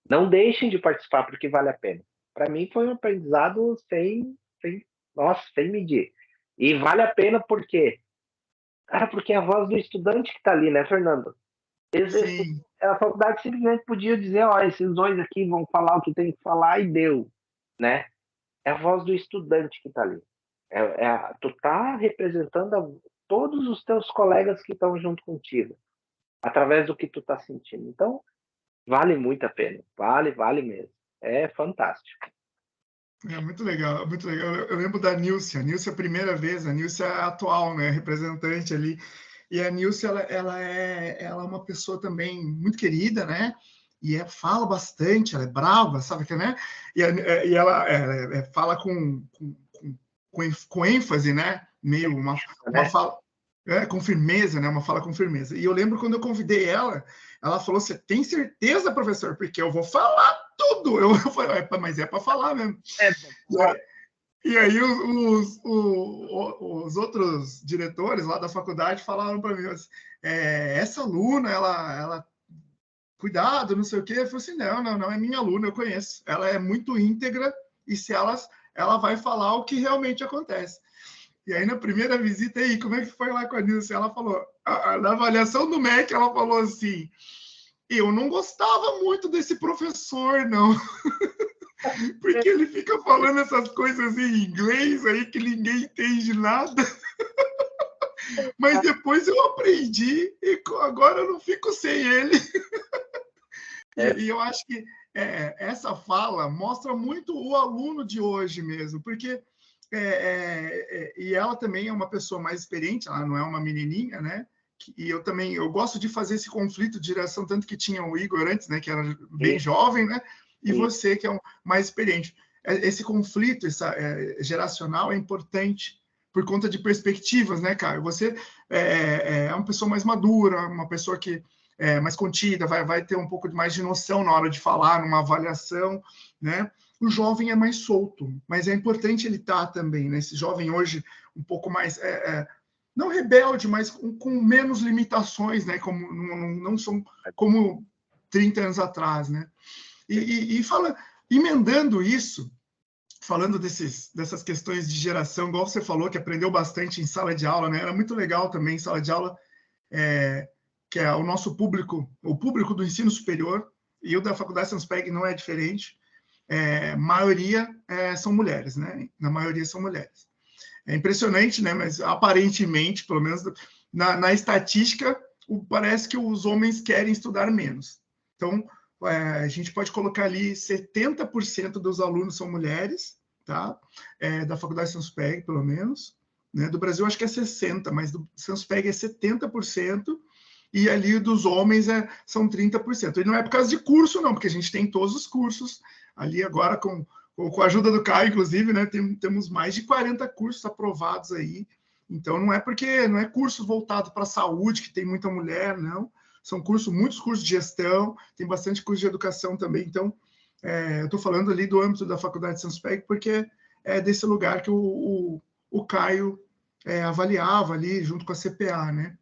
Não deixem de participar, porque vale a pena. Para mim, foi um aprendizado sem medir. E vale a pena porque, cara, porque é a voz do estudante que está ali, né, Fernando? Sim. A faculdade simplesmente podia dizer, ó, esses dois aqui vão falar o que tem que falar e deu, né? É a voz do estudante que está ali. Tu tá representando todos os teus colegas que estão junto contigo, através do que tu tá sentindo. Então, vale muito a pena. Vale mesmo. É fantástico. É muito legal, muito legal. Eu lembro da Nilce. A Nilce, a primeira vez, a Nilce é a atual, né, representante ali. E a Nilce, ela é uma pessoa também muito querida, né? E fala bastante, ela é brava, sabe que, né? E ela fala com ênfase, né? Meio uma Né? fala com firmeza, né? Uma fala com firmeza. E eu lembro quando eu convidei ela falou: "Você tem certeza, professor? Porque eu vou falar tudo." Eu falei: "Mas é para falar mesmo." É, E aí os outros diretores lá da faculdade falaram para mim assim, essa aluna, ela cuidado, não sei o quê. Eu falei assim, não, é minha aluna, eu conheço. Ela é muito íntegra e se ela vai falar o que realmente acontece. E aí, na primeira visita, aí, como é que foi lá com a Nilce? Ela falou, na avaliação do MEC, ela falou assim, eu não gostava muito desse professor, não. Porque ele fica falando essas coisas em inglês aí que ninguém entende nada. Mas depois eu aprendi e agora eu não fico sem ele. E eu acho que essa fala mostra muito o aluno de hoje mesmo, porque e ela também é uma pessoa mais experiente, ela não é uma menininha, né? E eu gosto de fazer esse conflito de geração, tanto que tinha o Igor antes, né, que era bem jovem, né? E você, que é mais experiente. Esse conflito geracional é importante por conta de perspectivas, né, Caio? Você é uma pessoa mais madura, uma pessoa que mais contida, vai ter um pouco mais de noção na hora de falar, numa avaliação, né? O jovem é mais solto, mas é importante ele estar também, né? Esse jovem hoje um pouco mais não rebelde, mas com menos limitações, né? Como não são como 30 anos atrás, né? E emendando isso, falando dessas questões de geração, igual você falou, que aprendeu bastante em sala de aula, né? Era muito legal também em sala de aula, que é o nosso público, o público do ensino superior, e o da Faculdade Sanspeg não é diferente. Maioria são mulheres, né? Na maioria são mulheres. É impressionante, né? Mas aparentemente, pelo menos na estatística, parece que os homens querem estudar menos. Então, a gente pode colocar ali 70% dos alunos são mulheres, tá? Da Faculdade Sanspeg, pelo menos. Né? Do Brasil, acho que é 60%, mas do Sanspeg é 70%, e ali dos homens são 30%. E não é por causa de curso, não, porque a gente tem todos os cursos ali agora com a ajuda do Caio, inclusive, né, temos mais de 40 cursos aprovados aí. Então, não é curso voltado para a saúde, que tem muita mulher, não. São muitos cursos de gestão, tem bastante curso de educação também. Então, eu estou falando ali do âmbito da Faculdade de Sanspeg, porque é desse lugar que o Caio avaliava ali, junto com a CPA, né?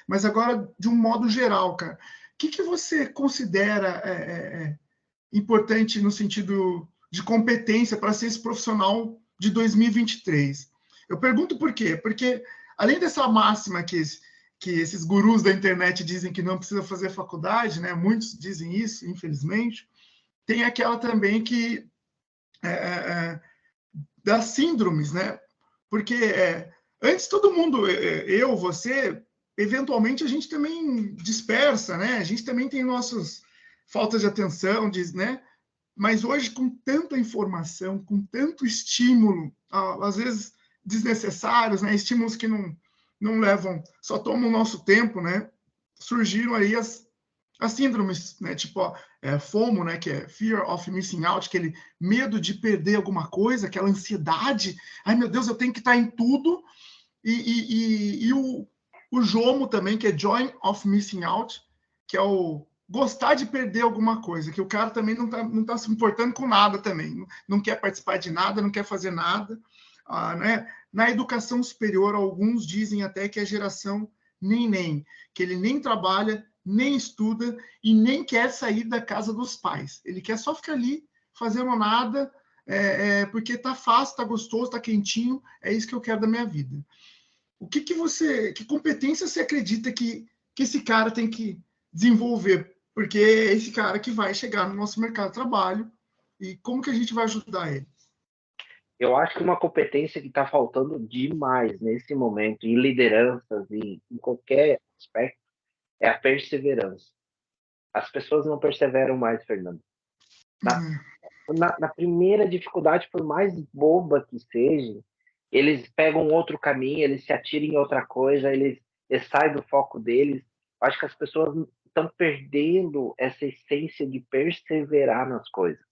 Mas agora, de um modo geral, cara, o que você considera importante no sentido de competência para ser esse profissional de 2023? Eu pergunto por quê? Porque, além dessa máxima que esses gurus da internet dizem que não precisa fazer faculdade, né? Muitos dizem isso, infelizmente, tem aquela também que das síndromes, né? Porque antes todo mundo, eu, você, eventualmente a gente também dispersa, né? A gente também tem nossos falta de atenção, né? Mas hoje, com tanta informação, com tanto estímulo, às vezes desnecessários, né? Estímulos que não levam, só tomam o nosso tempo, né? Surgiram aí as síndromes, né? Tipo, FOMO, né? Que é Fear of Missing Out, aquele medo de perder alguma coisa, aquela ansiedade. Ai, meu Deus, eu tenho que estar em tudo. E o JOMO também, que é Joy of Missing Out, que é o gostar de perder alguma coisa, que o cara também não tá se importando com nada também, não quer participar de nada, não quer fazer nada. Né? Na educação superior, alguns dizem até que é a geração nem, que ele nem trabalha, nem estuda e nem quer sair da casa dos pais. Ele quer só ficar ali fazendo nada, porque tá fácil, tá gostoso, tá quentinho, é isso que eu quero da minha vida. Que competência você acredita que esse cara tem que desenvolver? Porque é esse cara que vai chegar no nosso mercado de trabalho e como que a gente vai ajudar ele? Eu acho que uma competência que está faltando demais nesse momento, em lideranças e em qualquer aspecto, é a perseverança. As pessoas não perseveram mais, Fernando. Na primeira dificuldade, por mais boba que seja, eles pegam outro caminho, eles se atiram em outra coisa, eles saem do foco deles. Acho que as pessoas estão perdendo essa essência de perseverar nas coisas.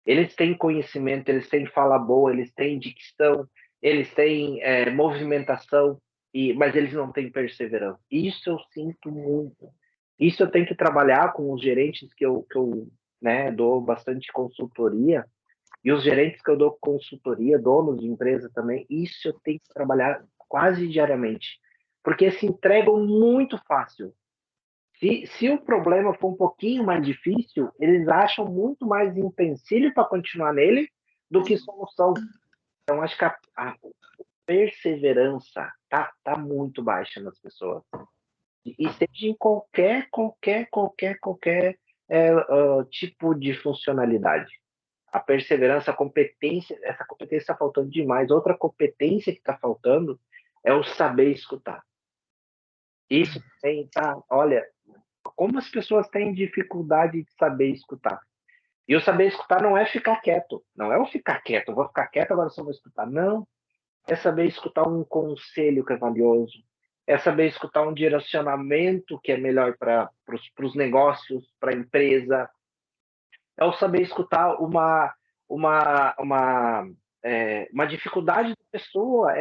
Eles têm conhecimento, eles têm fala boa, eles têm dicção, eles têm movimentação, mas eles não têm perseverança. Isso eu sinto muito. Isso eu tenho que trabalhar com os gerentes que eu né, dou bastante consultoria, e os gerentes que eu dou consultoria, donos de empresa também, isso eu tenho que trabalhar quase diariamente, porque se entregam muito fácil. Se o problema for um pouquinho mais difícil, eles acham muito mais empecilho para continuar nele do que solução. Então, acho que a perseverança tá muito baixa nas pessoas. E seja em qualquer tipo de funcionalidade. A perseverança, a competência, essa competência está faltando demais. Outra competência que está faltando é o saber escutar. Isso tem, tá? Olha, como as pessoas têm dificuldade de saber escutar. E o saber escutar não é ficar quieto. Não é eu ficar quieto, eu vou ficar quieto, agora só vou escutar. Não. É saber escutar um conselho que é valioso. É saber escutar um direcionamento que é melhor para os negócios, para a empresa. É o saber escutar uma dificuldade da pessoa.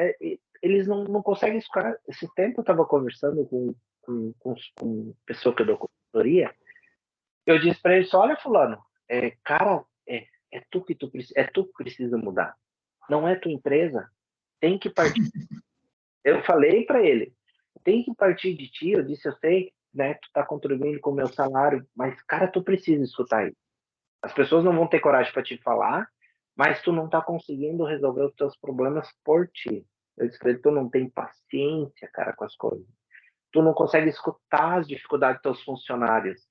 Eles não conseguem escutar. Esse tempo eu estava conversando com pessoa que eu dou consultoria. Eu disse para ele: olha, fulano, cara, é tu que precisa mudar. Não é tua empresa. Tem que partir. Eu falei para ele: tem que partir de ti. Eu disse: eu sei, né? Tu tá contribuindo com o meu salário, mas cara, tu precisa escutar isso. As pessoas não vão ter coragem para te falar, mas tu não tá conseguindo resolver os teus problemas por ti. Eu disse para ele: tu não tem paciência, cara, com as coisas. Tu não consegue escutar as dificuldades dos teus funcionários.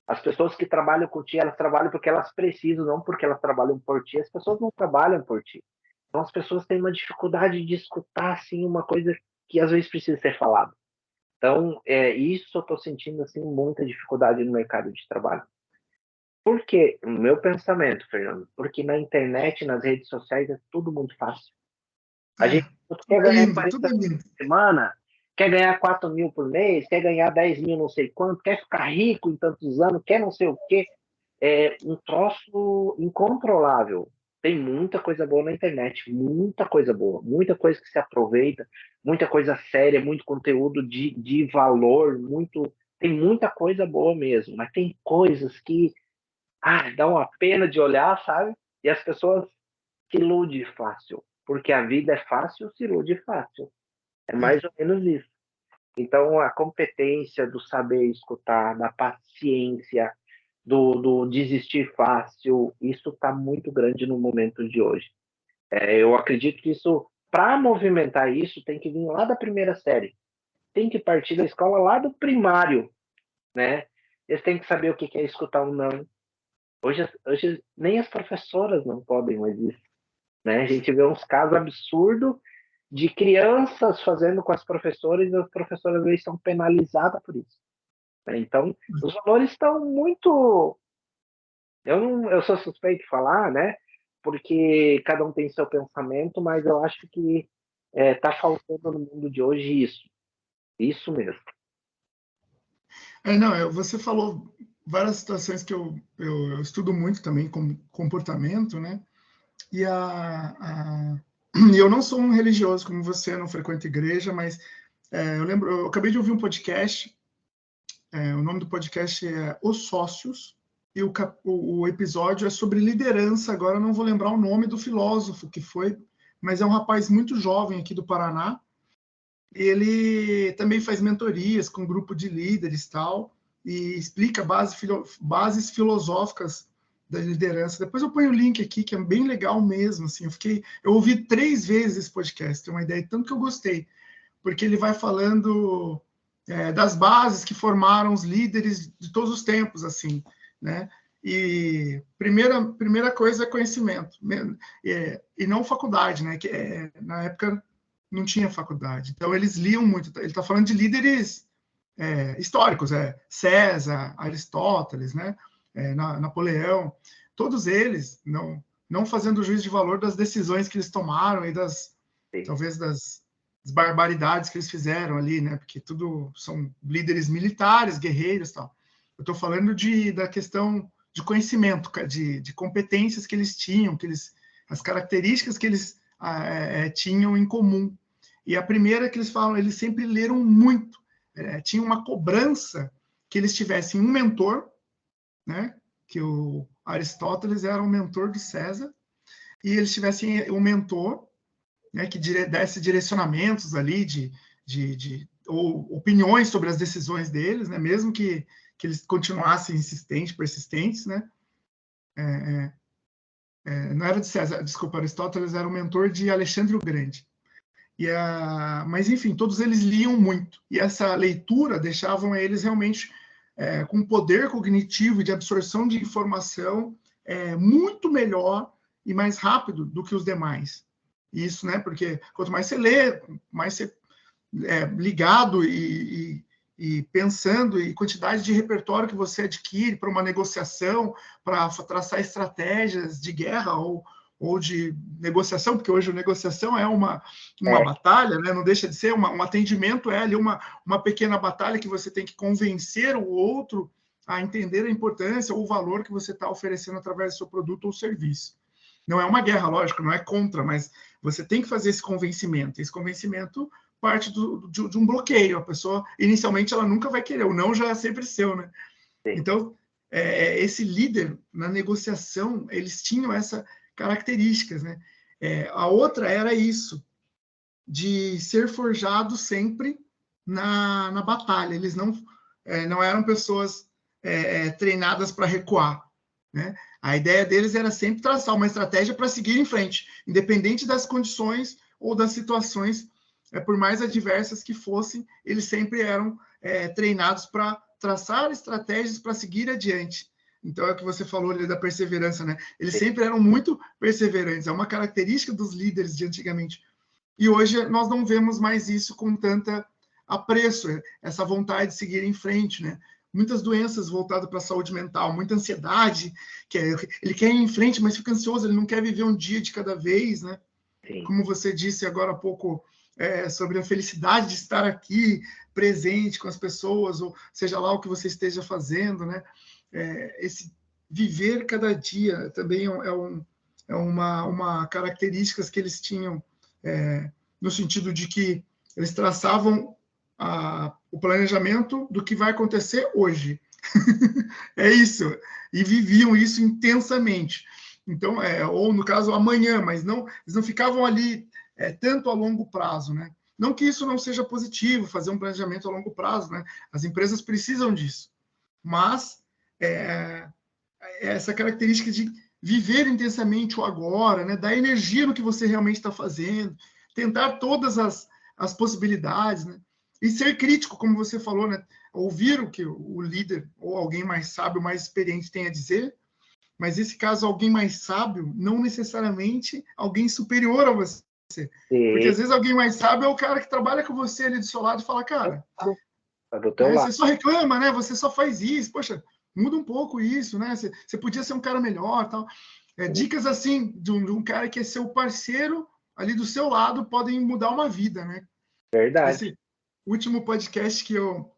As pessoas que trabalham com ti, elas trabalham porque elas precisam, não porque elas trabalham por ti. As pessoas não trabalham por ti. Então as pessoas têm uma dificuldade de escutar assim uma coisa que às vezes precisa ser falada. Então, isso eu estou sentindo assim muita dificuldade no mercado de trabalho. Por quê? O meu pensamento, Fernando, porque na internet, nas redes sociais é tudo muito fácil. A gente quer ganhar 40 mil por semana, quer ganhar 4 mil por mês, quer ganhar 10 mil não sei quanto, quer ficar rico em tantos anos, quer não sei o quê. É um troço incontrolável. Tem muita coisa boa na internet, muita coisa boa, muita coisa que se aproveita, muita coisa séria, muito conteúdo de valor, tem muita coisa boa mesmo, mas tem coisas que dá uma pena de olhar, sabe? E as pessoas se iludem fácil, porque a vida é fácil, se ilude fácil. É mais ou menos isso. Então, a competência do saber escutar, da paciência, do desistir fácil, isso está muito grande no momento de hoje. Eu acredito que isso, para movimentar isso, tem que vir lá da primeira série. Tem que partir da escola lá do primário, né? Eles têm que saber o que é escutar um não. Hoje nem as professoras não podem mais isso, né? A gente vê uns casos absurdos de crianças fazendo com as professoras e as professoras às vezes são penalizadas por isso. Então, os valores estão muito Eu sou suspeito de falar, né? Porque cada um tem seu pensamento, mas eu acho que tá faltando no mundo de hoje isso mesmo. Não, você falou várias situações que eu estudo muito também, como comportamento, né? E eu não sou um religioso como você, não frequento igreja, mas eu acabei de ouvir um podcast, o nome do podcast é Os Sócios, e o episódio é sobre liderança. Agora eu não vou lembrar o nome do filósofo que foi, mas é um rapaz muito jovem aqui do Paraná. Ele também faz mentorias com um grupo de líderes tal, e explica bases filosóficas da liderança. Depois eu ponho o link aqui, que é bem legal mesmo. Assim, eu ouvi 3 vezes esse podcast, tem uma ideia, tanto que eu gostei, porque ele vai falando das bases que formaram os líderes de todos os tempos, assim, né? E primeira coisa é conhecimento, e não faculdade, né? Que na época não tinha faculdade, então eles liam muito. Ele está falando de líderes históricos, César, Aristóteles, né? Napoleão, todos eles não fazendo juízo de valor das decisões que eles tomaram e talvez das barbaridades que eles fizeram ali, né? Porque tudo são líderes militares, guerreiros, tal. Eu estou falando da questão de conhecimento, de competências que eles tinham, as características que eles tinham em comum. E a primeira que eles falam, eles sempre leram muito. Tinha uma cobrança que eles tivessem um mentor, né? Que o Aristóteles era um mentor do César, e eles tivessem um mentor, né, que desse direcionamentos ali ou opiniões sobre as decisões deles, né, mesmo que eles continuassem insistentes, persistentes, né? Não era de César, desculpa, Aristóteles era o mentor de Alexandre o Grande. Mas, enfim, todos eles liam muito. E essa leitura deixavam eles realmente com poder cognitivo e de absorção de informação muito melhor e mais rápido do que os demais. Isso, né? Porque quanto mais você lê, mais você ligado e pensando, e quantidade de repertório que você adquire para uma negociação, para traçar estratégias de guerra ou de negociação, porque hoje a negociação é uma batalha, né? Não deixa de ser um atendimento, ali uma pequena batalha que você tem que convencer o outro a entender a importância ou o valor que você está oferecendo através do seu produto ou serviço. Não é uma guerra, lógico, não é contra, mas você tem que fazer esse convencimento. Esse convencimento parte de um bloqueio. A pessoa, inicialmente, ela nunca vai querer. O não já é sempre seu, né? Sim. Então, esse líder, na negociação, eles tinham essas características, né? A outra era isso, de ser forjado sempre na batalha. Eles não eram pessoas treinadas para recuar, né? A ideia deles era sempre traçar uma estratégia para seguir em frente, independente das condições ou das situações, por mais adversas que fossem, eles sempre eram treinados para traçar estratégias para seguir adiante. Então, é o que você falou ali da perseverança, né? Eles sempre eram muito perseverantes, é uma característica dos líderes de antigamente. E hoje nós não vemos mais isso com tanta apreço, essa vontade de seguir em frente, né? Muitas doenças voltadas para a saúde mental, muita ansiedade, ele quer ir em frente, mas fica ansioso, ele não quer viver um dia de cada vez, né? Sim. Como você disse agora há pouco, sobre a felicidade de estar aqui, presente com as pessoas, ou seja lá o que você esteja fazendo, né? Esse viver cada dia também é uma característica que eles tinham, no sentido de que eles traçavam o planejamento do que vai acontecer hoje. É isso. E viviam isso intensamente. Então, ou no caso, amanhã, mas eles não ficavam ali tanto a longo prazo, né? Não que isso não seja positivo, fazer um planejamento a longo prazo, né? As empresas precisam disso. Mas essa característica de viver intensamente o agora, né? Dar energia no que você realmente está fazendo, tentar todas as possibilidades, né? E ser crítico, como você falou, né? Ouvir o que o líder ou alguém mais sábio, mais experiente tem a dizer, mas nesse caso, alguém mais sábio, não necessariamente alguém superior a você. Sim. Porque às vezes alguém mais sábio é o cara que trabalha com você ali do seu lado e fala, cara, tá do teu lado. Você só reclama, né? Você só faz isso, poxa, muda um pouco isso, né? Você podia ser um cara melhor, tal. Dicas assim de um cara que é seu parceiro ali do seu lado podem mudar uma vida, né? Verdade. Esse último podcast que eu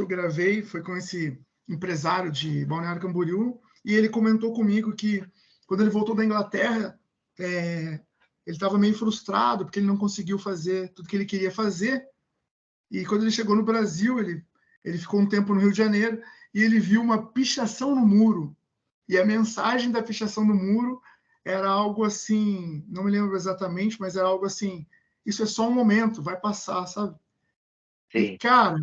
gravei foi com esse empresário de Balneário Camboriú, e ele comentou comigo que quando ele voltou da Inglaterra, ele estava meio frustrado porque ele não conseguiu fazer tudo que ele queria fazer. E quando ele chegou no Brasil, ele ficou um tempo no Rio de Janeiro e ele viu uma pichação no muro. E a mensagem da pichação no muro era algo assim, não me lembro exatamente, mas era algo assim: isso é só um momento, vai passar, sabe? E, Sim. cara,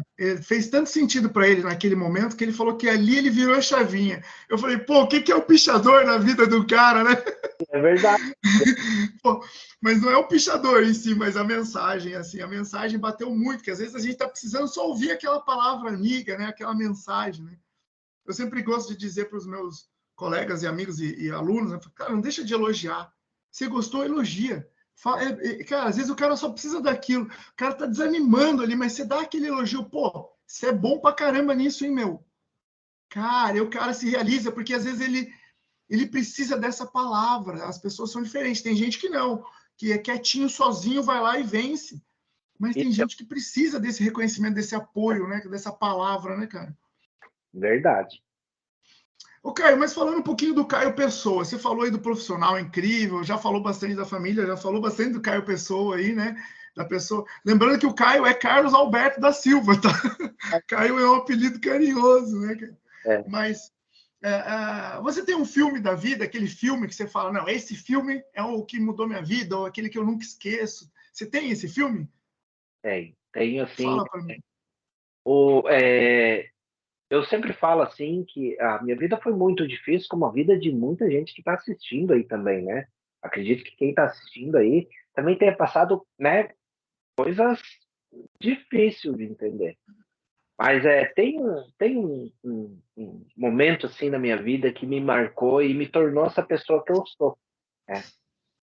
fez tanto sentido para ele naquele momento que ele falou que ali ele virou a chavinha. Eu falei, pô, o que é o pichador na vida do cara, né? É verdade. Pô, mas não é o pichador em si, mas a mensagem, assim, a mensagem bateu muito, porque às vezes a gente está precisando só ouvir aquela palavra amiga, né? Aquela mensagem, né? Eu sempre gosto de dizer para os meus colegas e amigos e alunos, né? Cara, não deixa de elogiar. Se gostou, elogia. Cara, às vezes o cara só precisa daquilo. O cara tá desanimando ali, mas você dá aquele elogio. Pô, você é bom pra caramba nisso, hein, meu? Cara, e o cara se realiza, porque às vezes ele precisa dessa palavra. As pessoas são diferentes. Tem gente que não, que é quietinho, sozinho, vai lá e vence. Mas tem Isso gente que precisa desse reconhecimento, desse apoio, né? Dessa palavra, né, cara? é verdade. Ô, Caio, mas falando um pouquinho do Caio Pessoa, você falou aí do profissional incrível, já falou bastante da família, já falou bastante do Caio Pessoa aí, né? Da pessoa. Lembrando que o Caio é Carlos Alberto da Silva, tá? Caio é um apelido carinhoso, né, cara? É. Mas você tem um filme da vida, aquele filme que você fala, não, esse filme é o que mudou minha vida, ou aquele que eu nunca esqueço. Você tem esse filme? Tenho assim. Fala para mim. O, é, eu sempre falo assim que a minha vida foi muito difícil, como a vida de muita gente que está assistindo aí também, né? Acredito que quem está assistindo aí também tenha passado, né, coisas difíceis de entender. Mas tem um momento assim na minha vida que me marcou e me tornou essa pessoa que eu sou. Né?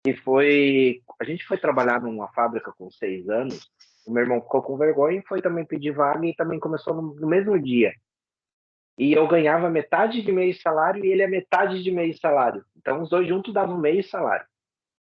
Que foi, a gente foi trabalhar numa fábrica com 6 anos. O meu irmão ficou com vergonha e foi também pedir vaga e também começou no mesmo dia. E eu ganhava metade de meio salário e ele a metade de meio salário. Então, os dois juntos davam meio salário.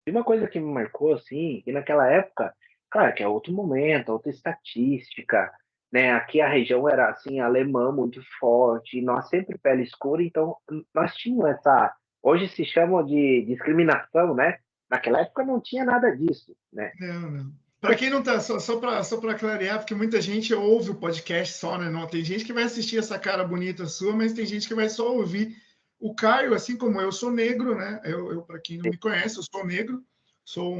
E uma coisa que me marcou, assim, que naquela época, claro, que é outro momento, outra estatística, né? Aqui a região era, assim, alemã muito forte, nós sempre pele escura, então nós tínhamos essa... Hoje se chama de discriminação, né? Naquela época não tinha nada disso, né? Não, não. Para quem não tá, só para clarear, porque muita gente ouve o podcast só, né? Não, tem gente que vai assistir essa cara bonita sua, mas tem gente que vai só ouvir. O Caio, assim como eu sou negro, né? Eu para quem não me conhece, eu sou negro, sou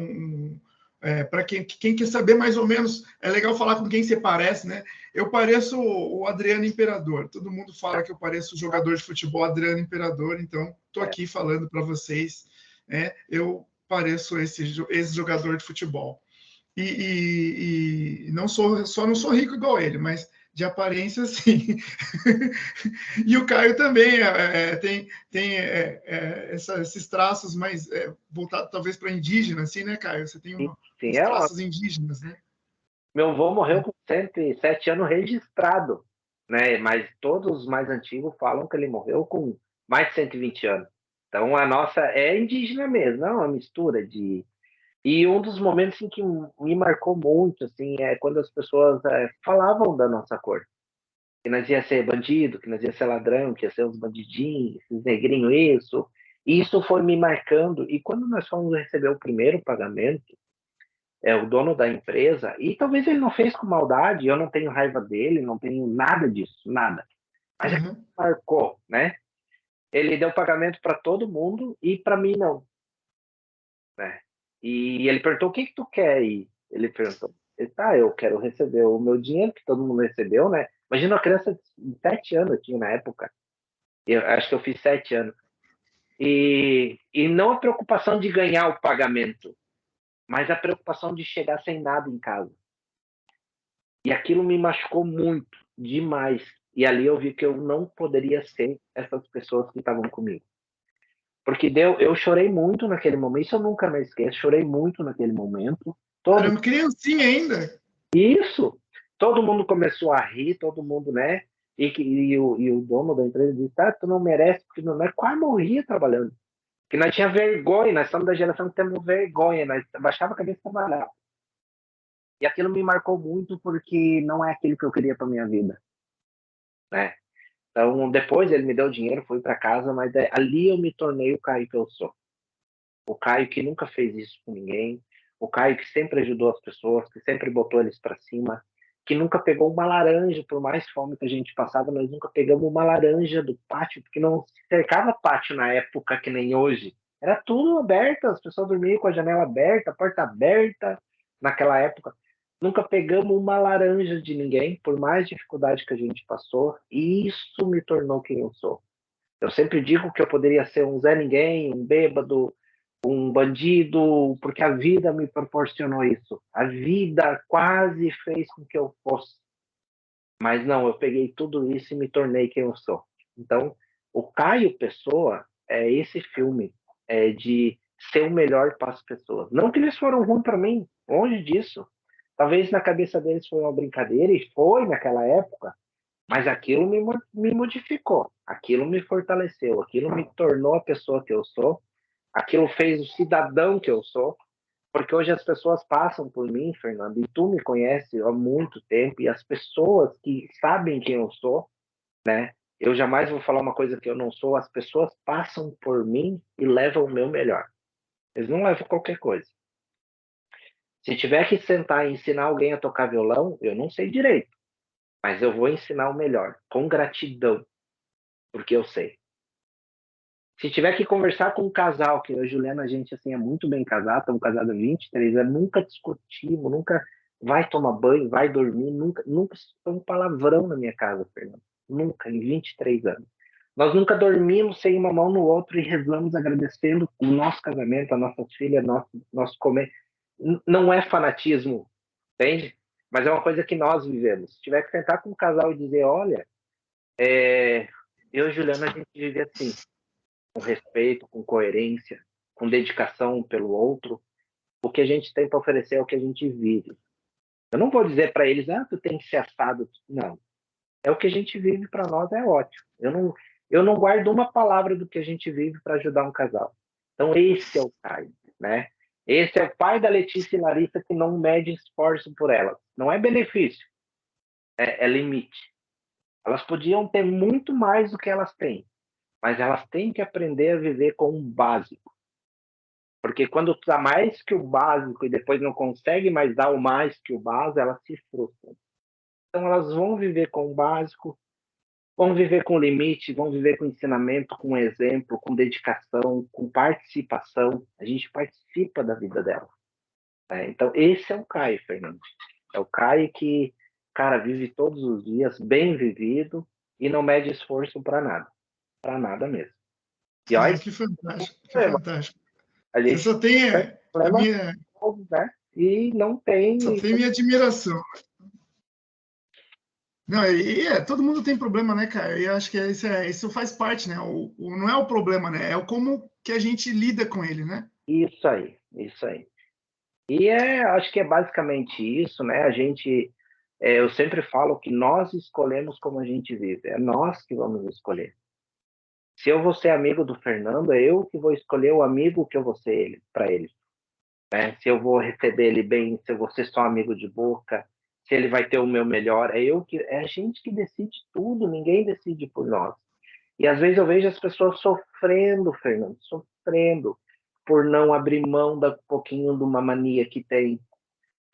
para quem quer saber mais ou menos, é legal falar com quem você parece, né? Eu pareço o Adriano Imperador. Todo mundo fala que eu pareço o jogador de futebol Adriano Imperador, então estou aqui falando para vocês, né? Eu pareço esse jogador de futebol. E não não sou rico igual ele, mas de aparência, sim. E o Caio também tem esses traços mais voltados talvez para indígena, assim, né, Caio? Você tem Sim, uns traços indígenas, né? meu avô morreu com 107 anos registrado, né? Mas todos os mais antigos falam que ele morreu com mais de 120 anos. Então a nossa é indígena mesmo, não é uma mistura de. E um dos momentos assim, que me marcou muito assim é quando as pessoas falavam da nossa cor, que nós ia ser bandido, que nós ia ser ladrão, que ia ser uns bandidinhos, esses negrinhos isso. E isso foi me marcando. E quando nós fomos receber o primeiro pagamento o dono da empresa, e talvez ele não fez com maldade, eu não tenho raiva dele, não tenho nada disso, nada. Mas é que Uhum. marcou, né? Ele deu pagamento para todo mundo e para mim não, né? E ele perguntou: o que tu quer aí? Ele perguntou: eu quero receber o meu dinheiro que todo mundo recebeu, né? Imagina uma criança de 7 anos eu tinha na época. Eu acho que eu fiz 7 anos. E não a preocupação de ganhar o pagamento, mas a preocupação de chegar sem nada em casa. E aquilo me machucou muito, demais. E ali eu vi que eu não poderia ser essas pessoas que estavam comigo. Porque eu chorei muito naquele momento, isso eu nunca mais esqueço, chorei muito naquele momento. Era uma criancinha ainda. Isso, todo mundo começou a rir, todo mundo, né? E o dono da empresa disse, tu não merece, porque nós quase morria trabalhando. Que nós tinha vergonha, nós somos da geração que temos vergonha, nós baixava a cabeça e trabalhava. E aquilo me marcou muito porque não é aquilo que eu queria para minha vida, né? Então, depois ele me deu dinheiro, fui para casa, mas ali eu me tornei o Caio que eu sou. O Caio que nunca fez isso com ninguém, o Caio que sempre ajudou as pessoas, que sempre botou eles para cima, que nunca pegou uma laranja, por mais fome que a gente passava, nós nunca pegamos uma laranja do pátio, porque não se cercava pátio na época que nem hoje. Era tudo aberto, as pessoas dormiam com a janela aberta, a porta aberta naquela época. Nunca pegamos uma laranja de ninguém, por mais dificuldade que a gente passou, e isso me tornou quem eu sou. Eu sempre digo que eu poderia ser um Zé Ninguém, um bêbado, um bandido, porque a vida me proporcionou isso. A vida quase fez com que eu fosse. Mas não, eu peguei tudo isso e me tornei quem eu sou. Então, o Caio Pessoa é esse filme de ser o melhor para as pessoas. Não que eles foram ruins para mim, longe disso. Talvez na cabeça deles foi uma brincadeira, e foi naquela época, mas aquilo me modificou, aquilo me fortaleceu, aquilo me tornou a pessoa que eu sou, aquilo fez o cidadão que eu sou, porque hoje as pessoas passam por mim, Fernando, e tu me conhece há muito tempo, e as pessoas que sabem quem eu sou, né? Eu jamais vou falar uma coisa que eu não sou, as pessoas passam por mim e levam o meu melhor. Eles não levam qualquer coisa. Se tiver que sentar e ensinar alguém a tocar violão, eu não sei direito, mas eu vou ensinar o melhor, com gratidão, porque eu sei. Se tiver que conversar com um casal, que eu e a Juliana, a gente assim, é muito bem casado, estamos casados há 23 anos, nunca discutimos, nunca vai tomar banho, vai dormir, nunca foi um palavrão na minha casa, Fernando. Nunca, em 23 anos. Nós nunca dormimos sem uma mão no outro e rezamos agradecendo o nosso casamento, a nossa filha, nosso comer. Não é fanatismo, entende? Mas é uma coisa que nós vivemos. Se tiver que sentar com um casal e dizer, olha, eu e a Juliana, a gente vive assim, com respeito, com coerência, com dedicação pelo outro. O que a gente tem para oferecer é o que a gente vive. Eu não vou dizer para eles, tu tem que ser assado. Não. É o que a gente vive, para nós é ótimo. Eu não guardo uma palavra do que a gente vive para ajudar um casal. Então, esse é o Caio, né? Esse é o pai da Letícia e Larissa que não mede esforço por elas. Não é benefício, é limite. Elas podiam ter muito mais do que elas têm, mas elas têm que aprender a viver com o básico. Porque quando dá mais que o básico e depois não consegue mais dar o mais que o básico, elas se frustram. Então elas vão viver com o básico, vão viver com limite, vão viver com ensinamento, com exemplo, com dedicação, com participação. A gente participa da vida dela. Né? Então esse é o Caio, Fernando. É o Caio que, cara, vive todos os dias, bem vivido, e não mede esforço para nada mesmo. E olha, que fantástico, que fantástico. a Você gente só tem a minha, né? E não tem. só tem minha admiração. Não, todo mundo tem problema, né, cara? E eu acho que isso faz parte, né? Não é o problema, né? É o como que a gente lida com ele, né? Isso aí, isso aí. E acho que é basicamente isso, né? Eu sempre falo que nós escolhemos como a gente vive, é nós que vamos escolher. Se eu vou ser amigo do Fernando, é eu que vou escolher o amigo que eu vou ser para ele. Né? Se eu vou receber ele bem, se eu vou ser só amigo de boca, se ele vai ter o meu melhor, é a gente que decide tudo, ninguém decide por nós. E às vezes eu vejo as pessoas sofrendo, Fernando, sofrendo por não abrir mão da pouquinho de uma mania que tem,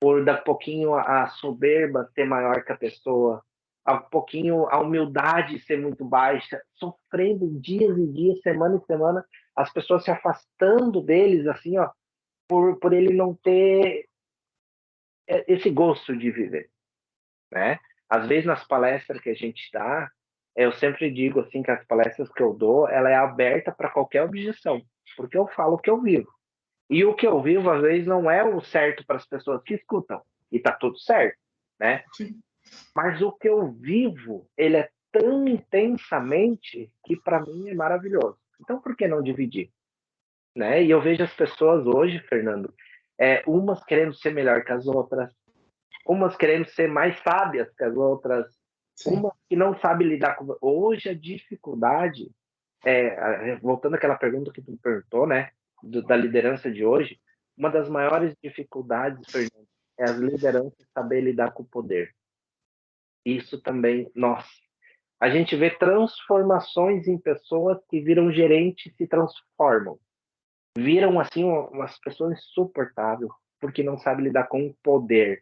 por da pouquinho a soberba ser maior que a pessoa, a pouquinho a humildade ser muito baixa, sofrendo dias e dias, semana e semana, as pessoas se afastando deles, assim, ó, por ele não ter esse gosto de viver, né? Às vezes nas palestras que a gente dá, eu sempre digo assim que as palestras que eu dou, ela é aberta para qualquer objeção, porque eu falo o que eu vivo. E o que eu vivo às vezes não é o certo para as pessoas que escutam, e tá tudo certo, né? Sim. Mas o que eu vivo, ele é tão intensamente que para mim é maravilhoso. Então por que não dividir, né? E eu vejo as pessoas hoje, Fernando, umas querendo ser melhor que as outras, umas querendo ser mais sábias que as outras, Sim. Uma que não sabe lidar com... Hoje a dificuldade, voltando àquela pergunta que tu perguntou, né, da liderança de hoje, uma das maiores dificuldades, Fernando, é as lideranças saber lidar com o poder. Isso também, nossa, a gente vê transformações em pessoas que viram gerentes e se transformam. Viram, assim, umas pessoas insuportáveis, porque não sabem lidar com o poder.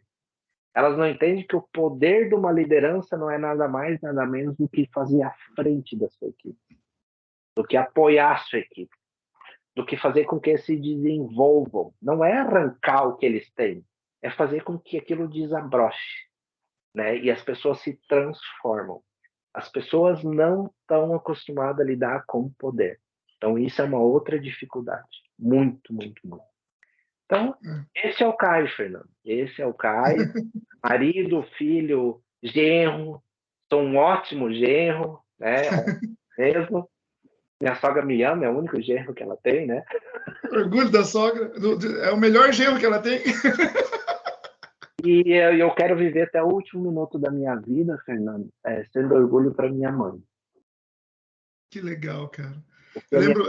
Elas não entendem que o poder de uma liderança não é nada mais, nada menos do que fazer à frente da sua equipe, do que apoiar a sua equipe, do que fazer com que eles se desenvolvam. Não é arrancar o que eles têm, é fazer com que aquilo desabroche, né? E as pessoas se transformam. As pessoas não estão acostumadas a lidar com o poder. Então, isso é uma outra dificuldade. Muito, muito, muito. Então, esse é o Caio, Fernando. Esse é o Caio. Marido, filho, genro. Sou um ótimo genro, né? Mesmo. Minha sogra me ama, é o único genro que ela tem, né? Orgulho da sogra. É o melhor genro que ela tem. E eu quero viver até o último minuto da minha vida, Fernando, sendo orgulho para minha mãe. Que legal, cara. Porque Eu lembro,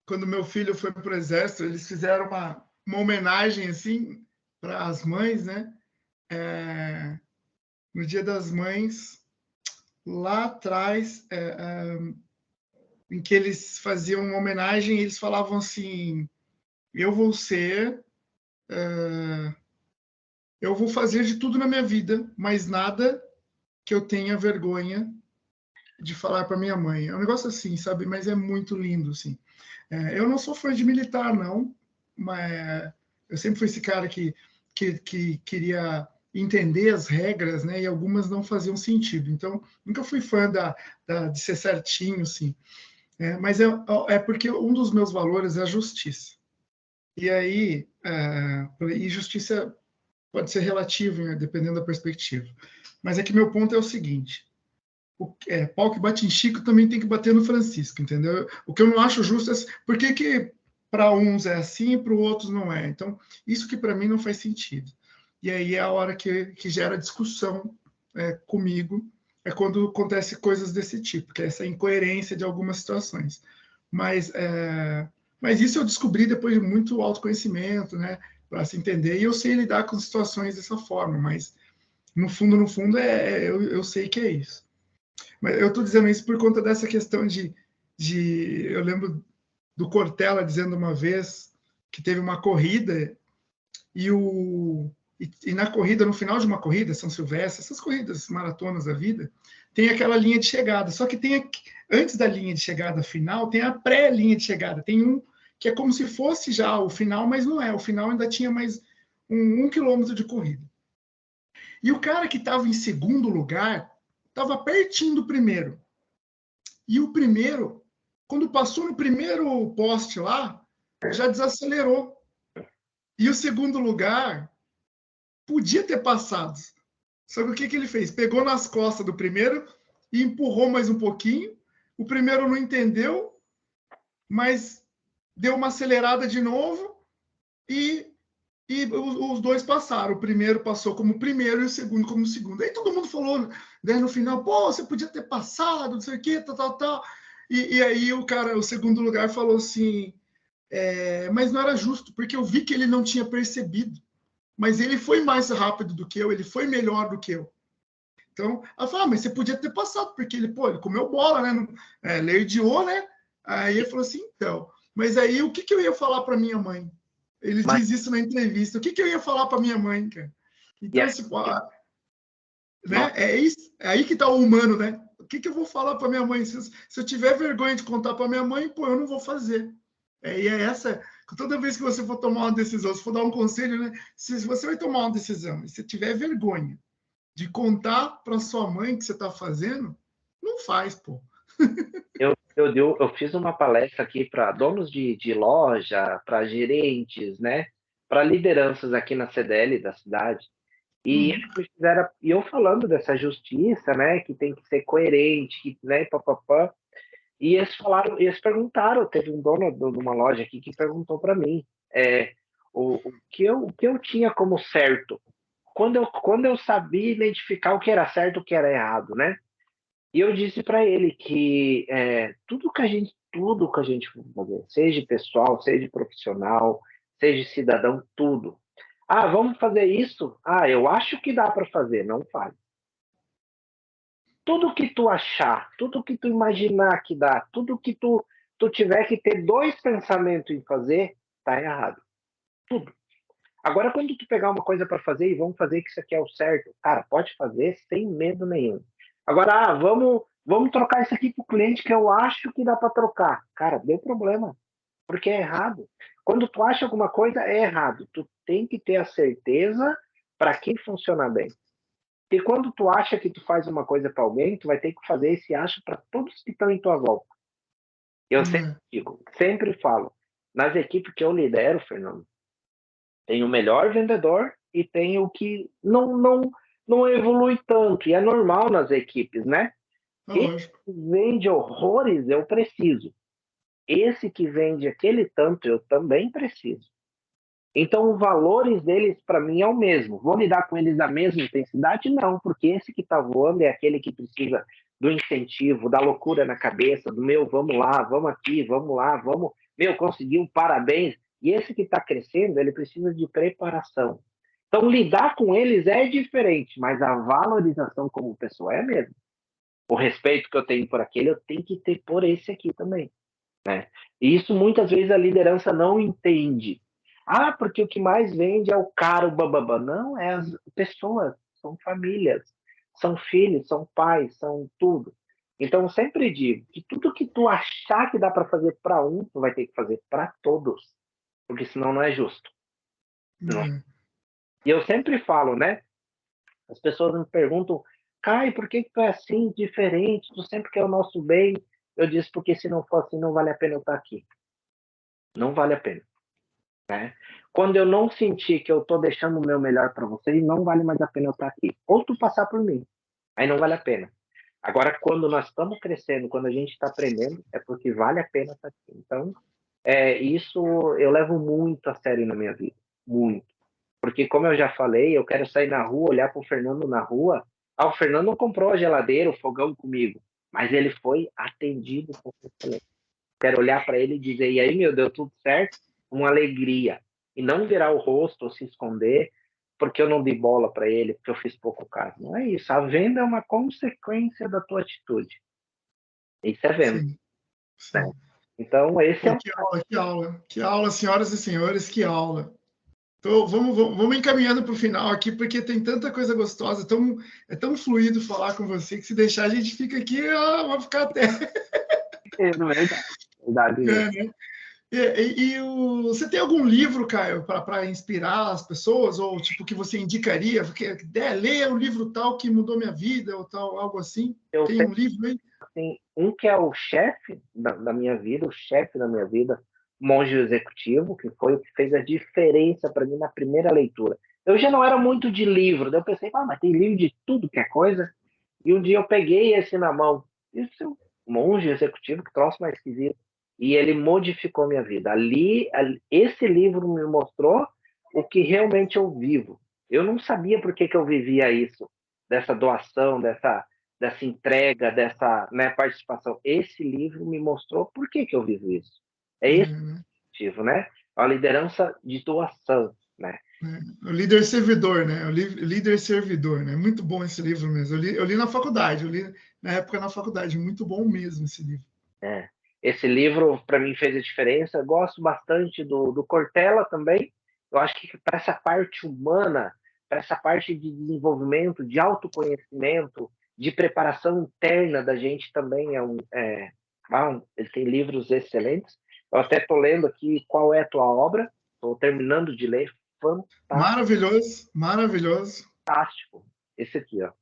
quando meu filho foi para o exército, eles fizeram uma homenagem assim para as mães, né? No Dia das Mães, lá atrás, em que eles faziam uma homenagem, eles falavam assim: eu vou ser, eu vou fazer de tudo na minha vida, mas nada que eu tenha vergonha de falar para minha mãe. É um negócio assim, sabe? Mas é muito lindo, assim. Eu não sou fã de militar, não, mas eu sempre fui esse cara que queria entender as regras, né? E algumas não faziam sentido. Então, nunca fui fã de ser certinho, assim. Mas é porque um dos meus valores é a justiça. E aí, e justiça pode ser relativo, né, dependendo da perspectiva. Mas é que meu ponto é o seguinte: pau que bate em Chico também tem que bater no Francisco, entendeu? O que eu não acho justo é por que para uns é assim e para outros não é. Então, isso que para mim não faz sentido. E aí é a hora que gera discussão comigo, é quando acontece coisas desse tipo, que é essa incoerência de algumas situações. Mas, mas isso eu descobri depois de muito autoconhecimento, né, para se entender, e eu sei lidar com situações dessa forma, mas no fundo, eu sei que é isso. Mas eu estou dizendo isso por conta dessa questão eu lembro do Cortella dizendo uma vez que teve uma corrida e na corrida, no final de uma corrida, São Silvestre, essas corridas maratonas da vida, tem aquela linha de chegada. Só que antes da linha de chegada final, tem a pré-linha de chegada. Tem um que é como se fosse já o final, mas não é. O final ainda tinha mais um quilômetro de corrida. E o cara que estava em segundo lugar estava pertinho do primeiro. E o primeiro, quando passou no primeiro poste lá, já desacelerou. E o segundo lugar podia ter passado. Só que o que ele fez? Pegou nas costas do primeiro e empurrou mais um pouquinho. O primeiro não entendeu, mas deu uma acelerada de novo e os dois passaram. O primeiro passou como primeiro e o segundo como segundo. Aí todo mundo falou, né, no final, pô, você podia ter passado, não sei o quê, tal. E aí o segundo lugar, falou assim, mas não era justo, porque eu vi que ele não tinha percebido. Mas ele foi mais rápido do que eu, ele foi melhor do que eu. Então, ela falou, mas você podia ter passado, porque ele comeu bola, né? Lerdiou, né? Aí ele falou assim, então, mas aí o que eu ia falar para minha mãe? Ele diz isso na entrevista. O que eu ia falar para minha mãe, cara? Então, né? Isso, é aí que está o humano, né? O que eu vou falar para minha mãe? Se eu tiver vergonha de contar para minha mãe, eu não vou fazer. E é essa. Toda vez que você for tomar uma decisão, se for dar um conselho, né? Se você vai tomar uma decisão e se tiver vergonha de contar para sua mãe que você está fazendo, não faz, pô. Eu fiz uma palestra aqui para donos de loja, para gerentes, né? Para lideranças aqui na CDL da cidade. E eles me fizeram, e eu falando dessa justiça, né? Que tem que ser coerente, que, né? Papapá. E eles perguntaram, teve um dono de uma loja aqui que perguntou para mim o que eu tinha como certo quando eu sabia identificar o que era certo e o que era errado, né? E eu disse para ele que tudo que a gente for fazer, seja pessoal, seja profissional, seja cidadão, tudo. Ah, vamos fazer isso? Ah, eu acho que dá para fazer, não faz. Tudo que tu achar, tudo que tu imaginar que dá, tudo que tu tiver que ter dois pensamentos em fazer, tá errado. Tudo. Agora, quando tu pegar uma coisa para fazer e vamos fazer que isso aqui é o certo, cara, pode fazer sem medo nenhum. Agora, vamos trocar isso aqui pro cliente que eu acho que dá para trocar. Cara, deu problema, porque é errado. Quando tu acha alguma coisa, é errado. Tu tem que ter a certeza para que funciona bem. Porque quando tu acha que tu faz uma coisa para alguém, tu vai ter que fazer esse acho para todos que estão em tua volta. Eu sempre digo, sempre falo, nas equipes que eu lidero, Fernando, tem o melhor vendedor e tem o que não evolui tanto. E é normal nas equipes, né? Esse que vende horrores, eu preciso. Esse que vende aquele tanto, eu também preciso. Então, os valores deles, para mim, é o mesmo. Vou lidar com eles da mesma intensidade? Não, porque esse que está voando é aquele que precisa do incentivo, da loucura na cabeça, do meu, vamos lá, vamos aqui, vamos lá, vamos, meu, conseguiu, parabéns. E esse que está crescendo, ele precisa de preparação. Então, lidar com eles é diferente, mas a valorização como pessoa é a mesma. O respeito que eu tenho por aquele, eu tenho que ter por esse aqui também. Né? E isso muitas vezes a liderança não entende. Ah, porque o que mais vende é o caro bababá. Não, é as pessoas, são famílias, são filhos, são pais, são tudo. Então, eu sempre digo que tudo que tu achar que dá para fazer para um, tu vai ter que fazer para todos, porque senão não é justo. Não. E eu sempre falo, né? As pessoas me perguntam, Caio, por que tu é assim, diferente? Tu sempre quer o nosso bem. Eu disse, porque se não for assim, não vale a pena eu estar aqui. Não vale a pena. Né? Quando eu não sentir que eu estou deixando o meu melhor para vocês, não vale mais a pena eu estar aqui. Ou tu passar por mim, aí não vale a pena. Agora, quando nós estamos crescendo, quando a gente está aprendendo, é porque vale a pena estar aqui. Então, isso eu levo muito a sério na minha vida, muito. Porque, como eu já falei, eu quero sair na rua, olhar para o Fernando na rua. Ah, o Fernando não comprou a geladeira, o fogão comigo, mas ele foi atendido com excelência. Quero olhar para ele e dizer, e aí, meu, deu tudo certo? Uma alegria. E não virar o rosto ou se esconder porque eu não dei bola para ele, porque eu fiz pouco caso. Não é isso. A venda é uma consequência da tua atitude. Isso é venda. Sim, sim. Né? Então, esse é um... Que aula, que aula. Que aula, senhoras e senhores, que aula. Então, vamos encaminhando para o final aqui, porque tem tanta coisa gostosa, é tão fluido falar com você, que se deixar a gente fica aqui, vai ficar até... É verdade. Né? Você tem algum livro, Caio, para inspirar as pessoas, ou tipo que você indicaria? Porque leia um livro tal que mudou minha vida, ou tal, algo assim? Tem um livro aí? Tem um que é o chefe da minha vida, o chefe da minha vida, Monge Executivo, que foi o que fez a diferença para mim na primeira leitura. Eu já não era muito de livro, daí eu pensei, mas tem livro de tudo que é coisa. E um dia eu peguei esse na mão. Isso é um Monge Executivo, que troço mais esquisito. E ele modificou minha vida. Esse livro me mostrou o que realmente eu vivo. Eu não sabia por que eu vivia isso, dessa doação, dessa entrega, dessa, né, participação. Esse livro me mostrou por que eu vivo isso. É esse o motivo, né? A liderança de doação, né? O líder servidor, né? O líder servidor, né? Muito bom esse livro mesmo. Eu li na faculdade, eu li na época na faculdade. Muito bom mesmo esse livro. Esse livro, para mim, fez a diferença. Gosto bastante do Cortella também. Eu acho que para essa parte humana, para essa parte de desenvolvimento, de autoconhecimento, de preparação interna da gente também ele tem livros excelentes. Eu até estou lendo aqui Qual é a Tua Obra, estou terminando de ler, fantástico. Maravilhoso. Fantástico. Esse aqui, ó.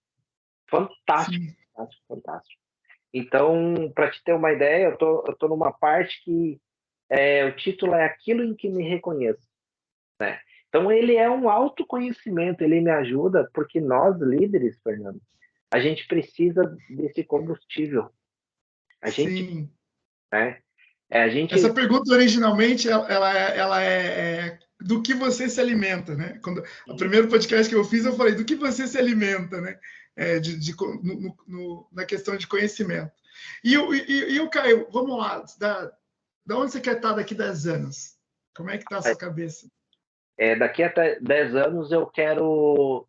Fantástico, fantástico, fantástico. Então, para te ter uma ideia, eu tô numa parte que o título é Aquilo em que me reconheço. Né? Então, ele é um autoconhecimento, ele me ajuda, porque nós, líderes, Fernando, a gente precisa desse combustível. Sim. Né? A gente... Essa pergunta, originalmente, ela é do que você se alimenta, né? O primeiro podcast que eu fiz, eu falei do que você se alimenta, né? Na questão de conhecimo Caio, vamos lá, da onde você quer estar daqui 10 anos? Como é que está a sua cabeça? Daqui a 10 anos eu quero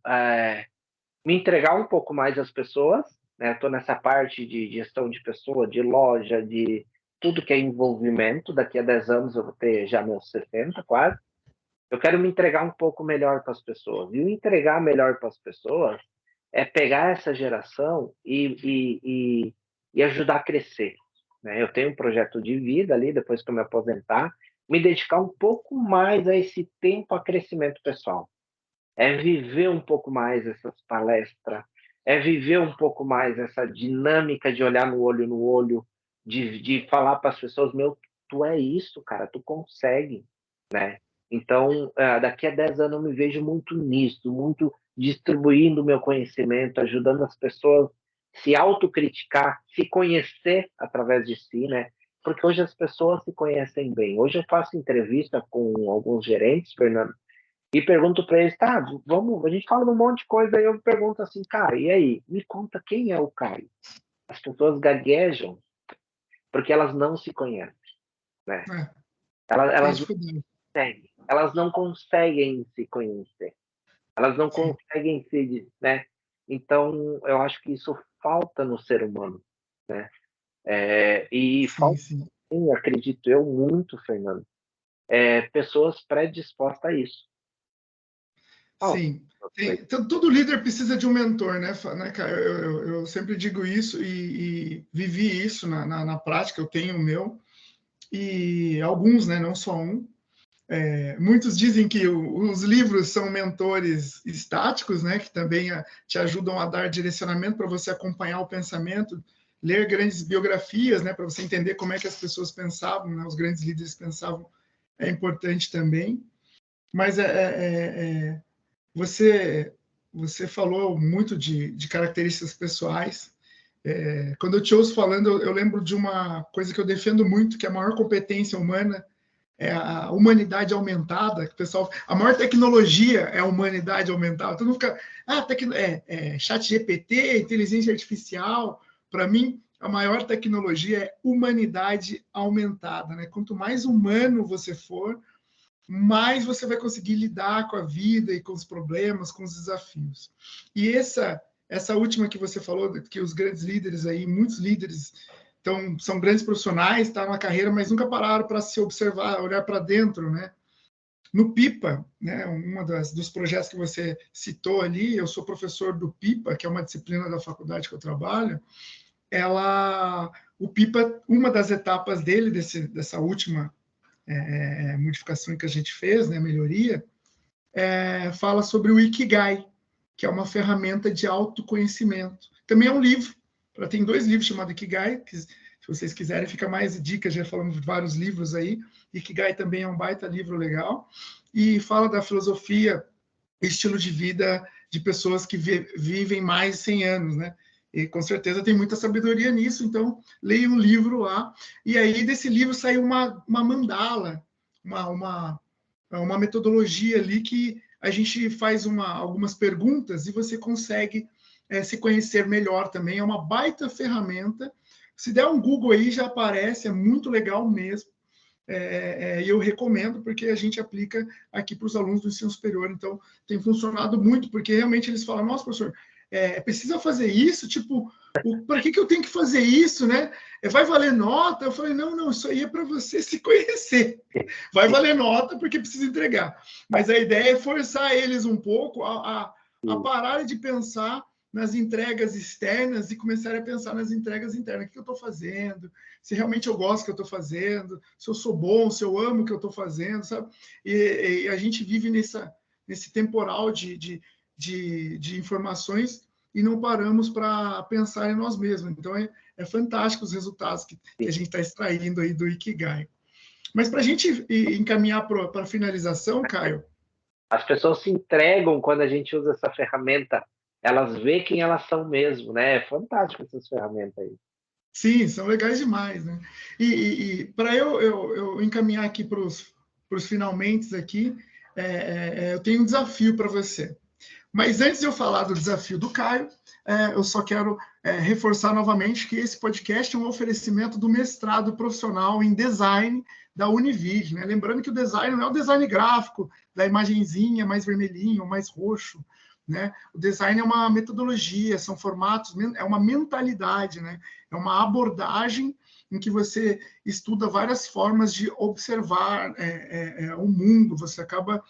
me entregar um pouco mais às pessoas, né? Estou nessa parte de gestão de pessoa, de loja, de tudo que é envolvimento. Daqui a 10 anos eu vou ter já meus 60 quase. Eu quero me entregar um pouco melhor para as pessoas. E o entregar melhor para as pessoas é pegar essa geração e ajudar a crescer, né? Eu tenho um projeto de vida ali, depois que eu me aposentar, me dedicar um pouco mais a esse tempo a crescimento pessoal. É viver um pouco mais essas palestras, é viver um pouco mais essa dinâmica de olhar no olho, de falar para as pessoas, meu, tu é isso, cara, tu consegue, né? Então, daqui a 10 anos eu me vejo muito nisso, muito distribuindo o meu conhecimento, ajudando as pessoas a se autocriticar, se conhecer através de si, né? Porque hoje as pessoas se conhecem bem. Hoje eu faço entrevista com alguns gerentes, Fernando, e pergunto para eles, tá, vamos, a gente fala de um monte de coisa, aí eu pergunto assim, cara, e aí, me conta quem é o Caio? As pessoas gaguejam porque elas não se conhecem, né? Elas não conseguem, elas não conseguem se conhecer, elas não conseguem se, né? Então, eu acho que isso falta no ser humano, né? Falta, acredito eu, muito, Fernando, pessoas predispostas a isso. Sim. Então, todo líder precisa de um mentor, né, cara? Eu sempre digo isso e vivi isso na prática. Eu tenho o meu, e alguns, né, não só um. Muitos dizem que os livros são mentores estáticos, né, que também te ajudam a dar direcionamento para você acompanhar o pensamento, ler grandes biografias, né, para você entender como é que as pessoas pensavam, né, os grandes líderes pensavam, é importante também. Mas você falou muito de características pessoais. Quando eu te ouço falando, eu lembro de uma coisa que eu defendo muito, que é a maior competência humana é a humanidade aumentada. Que o pessoal, a maior tecnologia é a humanidade aumentada. Todo mundo fica, chat GPT, inteligência artificial. Para mim, a maior tecnologia é humanidade aumentada, né? Quanto mais humano você for, mais você vai conseguir lidar com a vida e com os problemas, com os desafios. E essa última que você falou, que os grandes líderes aí, muitos líderes são grandes profissionais, estão na carreira, mas nunca pararam para se observar, olhar para dentro, né? No PIPA, né, dos projetos que você citou ali, eu sou professor do PIPA, que é uma disciplina da faculdade que eu trabalho. O PIPA, uma das etapas dele, dessa última modificação que a gente fez, né, melhoria, fala sobre o Ikigai, que é uma ferramenta de autoconhecimento. Também é um livro, tem 2 livros chamados Ikigai, que, se vocês quiserem, fica mais dicas, já falamos de vários livros aí. Ikigai também é um baita livro legal, e fala da filosofia, estilo de vida de pessoas que vivem mais de 100 anos, né? E com certeza tem muita sabedoria nisso, então leia um livro lá. E aí desse livro saiu uma mandala, uma metodologia ali que a gente faz algumas perguntas e você consegue se conhecer melhor também. É uma baita ferramenta. Se der um Google aí, já aparece, é muito legal mesmo. E eu recomendo, porque a gente aplica aqui para os alunos do ensino superior. Então, tem funcionado muito, porque realmente eles falam, nossa, professor, precisa fazer isso? Tipo, para que eu tenho que fazer isso, né? Vai valer nota? Eu falei, não, isso aí é para você se conhecer. Vai valer nota porque precisa entregar. Mas a ideia é forçar eles um pouco a pararem de pensar nas entregas externas e começarem a pensar nas entregas internas. O que eu estou fazendo? Se realmente eu gosto do que eu estou fazendo? Se eu sou bom? Se eu amo o que eu estou fazendo? Sabe? E a gente vive nesse temporal de informações e não paramos para pensar em nós mesmos. Então, é fantástico os resultados que a gente está extraindo aí do Ikigai. Mas para a gente encaminhar para a finalização, Caio... As pessoas se entregam quando a gente usa essa ferramenta. Elas veem quem elas são mesmo, né? É fantástico essas ferramentas aí. Sim, são legais demais, né? E para eu encaminhar aqui para os finalmente aqui, eu tenho um desafio para você. Mas antes de eu falar do desafio do Caio, eu só quero reforçar novamente que esse podcast é um oferecimento do mestrado profissional em design da Univille, né? Lembrando que o design não é o design gráfico da imagenzinha mais vermelhinho, mais roxo, né? O design é uma metodologia, são formatos, é uma mentalidade, né? É uma abordagem em que você estuda várias formas de observar o mundo, você acaba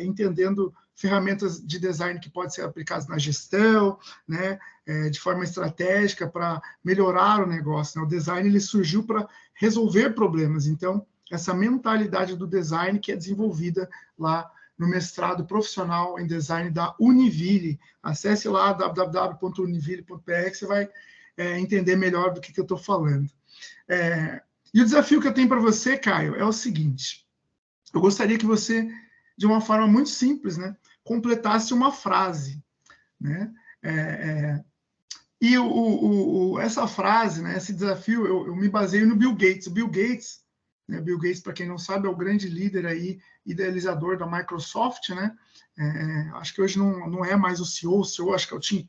entendendo ferramentas de design que podem ser aplicadas na gestão, né, de forma estratégica para melhorar o negócio. Né? O design ele surgiu para resolver problemas, então essa mentalidade do design que é desenvolvida lá no mestrado profissional em design da Univille. Acesse lá www.univille.br que você vai entender melhor do que eu estou falando. E o desafio que eu tenho para você, Caio, é o seguinte: eu gostaria que você, de uma forma muito simples, né, completasse uma frase, né? E essa frase, né, esse desafio, eu me baseio no Bill Gates. O Bill Gates, né, Bill Gates, para quem não sabe, é o grande líder aí, idealizador da Microsoft, né? Acho que hoje não é mais o CEO acho que é o Tim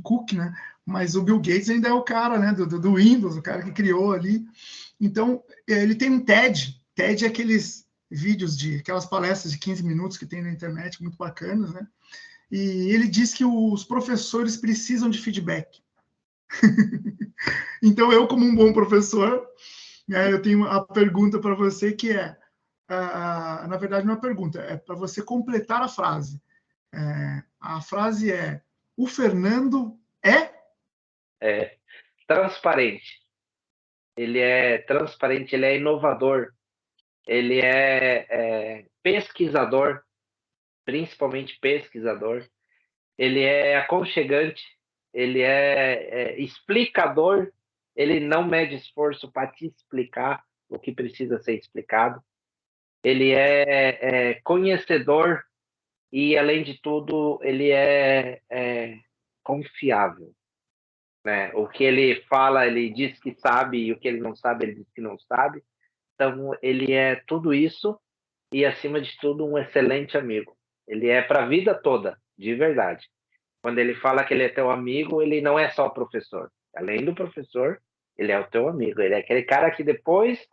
Cook, né? Mas o Bill Gates ainda é o cara, né, do Windows, o cara que criou ali. Então, ele tem um TED. TED é aqueles vídeos aquelas palestras de 15 minutos que tem na internet, muito bacanas, né? E ele diz que os professores precisam de feedback. Então, eu, como um bom professor, eu tenho a pergunta para você que na verdade, não é uma pergunta, é para você completar a frase. A frase é: o Fernando É transparente. Ele é transparente, ele é inovador, ele é pesquisador, principalmente pesquisador. Ele é aconchegante, ele é explicador, ele não mede esforço para te explicar o que precisa ser explicado. Ele é conhecedor e, além de tudo, ele é confiável. Né? O que ele fala, ele diz que sabe, e o que ele não sabe, ele diz que não sabe. Então, ele é tudo isso e, acima de tudo, um excelente amigo. Ele é para a vida toda, de verdade. Quando ele fala que ele é teu amigo, ele não é só professor. Além do professor, ele é o teu amigo. Ele é aquele cara que depois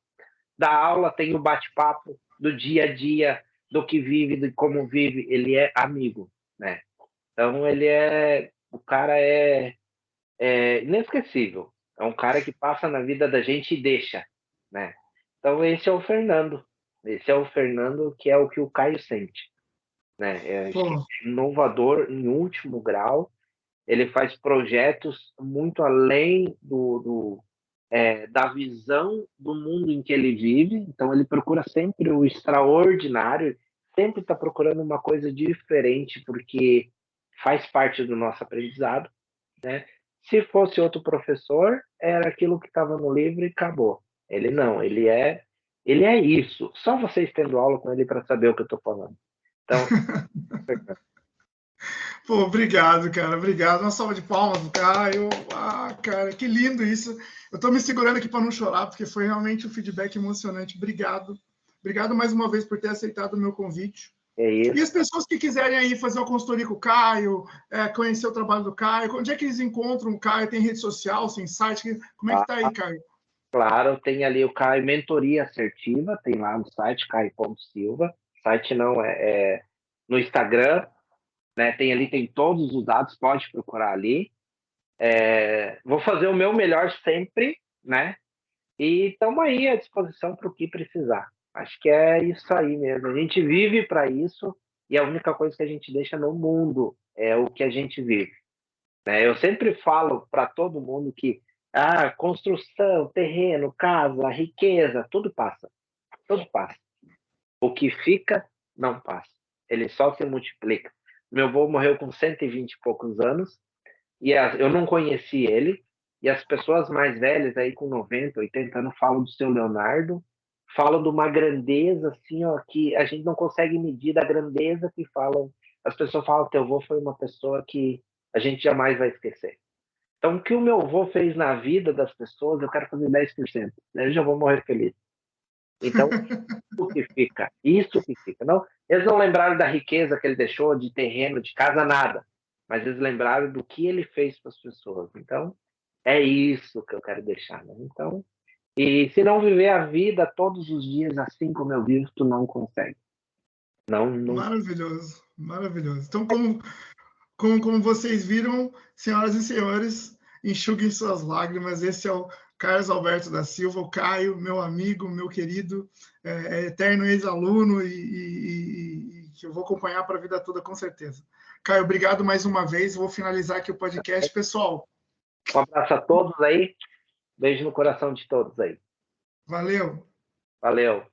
da aula tem o bate-papo do dia a dia, do que vive, de como vive. Ele é amigo, né? Então, o cara é inesquecível. É um cara que passa na vida da gente e deixa, né? Então, esse é o Fernando. Esse é o Fernando que é o que o Caio sente, né? É Pô, inovador em último grau. Ele faz projetos muito além da visão do mundo em que ele vive. Então, ele procura sempre o extraordinário, sempre está procurando uma coisa diferente, porque faz parte do nosso aprendizado, né? Se fosse outro professor, era aquilo que estava no livro e acabou. Ele não, ele é isso. Só vocês tendo aula com ele para saber o que eu estou falando. Então, pô, obrigado, cara, obrigado. Uma salva de palmas pro Caio. Cara, que lindo isso. Eu estou me segurando aqui para não chorar, porque foi realmente um feedback emocionante. Obrigado. Obrigado mais uma vez por ter aceitado o meu convite. é E isso. as pessoas que quiserem aí fazer uma consultoria com o Caio, conhecer o trabalho do Caio, onde é que eles encontram o Caio? Tem rede social, tem site? Como é que tá aí, Caio? Claro, tem ali o Caio Mentoria Assertiva, tem lá no site, caio.silva. Site não no Instagram, né? Tem todos os dados, pode procurar ali. Vou fazer o meu melhor sempre, né? E estamos aí à disposição para o que precisar. Acho que é isso aí mesmo. A gente vive para isso e a única coisa que a gente deixa no mundo é o que a gente vive. Né? Eu sempre falo para todo mundo que construção, terreno, casa, riqueza, tudo passa. Tudo passa. O que fica, não passa. Ele só se multiplica. Meu avô morreu com 120 e poucos anos e eu não conheci ele. E as pessoas mais velhas, aí com 90, 80 anos, falam do seu Leonardo, falam de uma grandeza assim, ó, que a gente não consegue medir da grandeza que falam. As pessoas falam que teu avô foi uma pessoa que a gente jamais vai esquecer. Então, o que o meu avô fez na vida das pessoas, eu quero fazer 10%. Né? Eu já vou morrer feliz. Então, isso que fica. Não, eles não lembraram da riqueza que ele deixou, de terreno, de casa, nada. Mas eles lembraram do que ele fez para as pessoas. Então, é isso que eu quero deixar. Né? Então, e se não viver a vida todos os dias assim como eu vivo, tu não consegue. Não. Maravilhoso, maravilhoso. Então, como vocês viram, senhoras e senhores, enxuguem suas lágrimas. Esse é o Carlos Alberto da Silva, o Caio, meu amigo, meu querido, eterno ex-aluno e que eu vou acompanhar para a vida toda, com certeza. Caio, obrigado mais uma vez. Vou finalizar aqui o podcast. Pessoal, Um abraço a todos aí. Beijo no coração de todos aí. valeu! Valeu!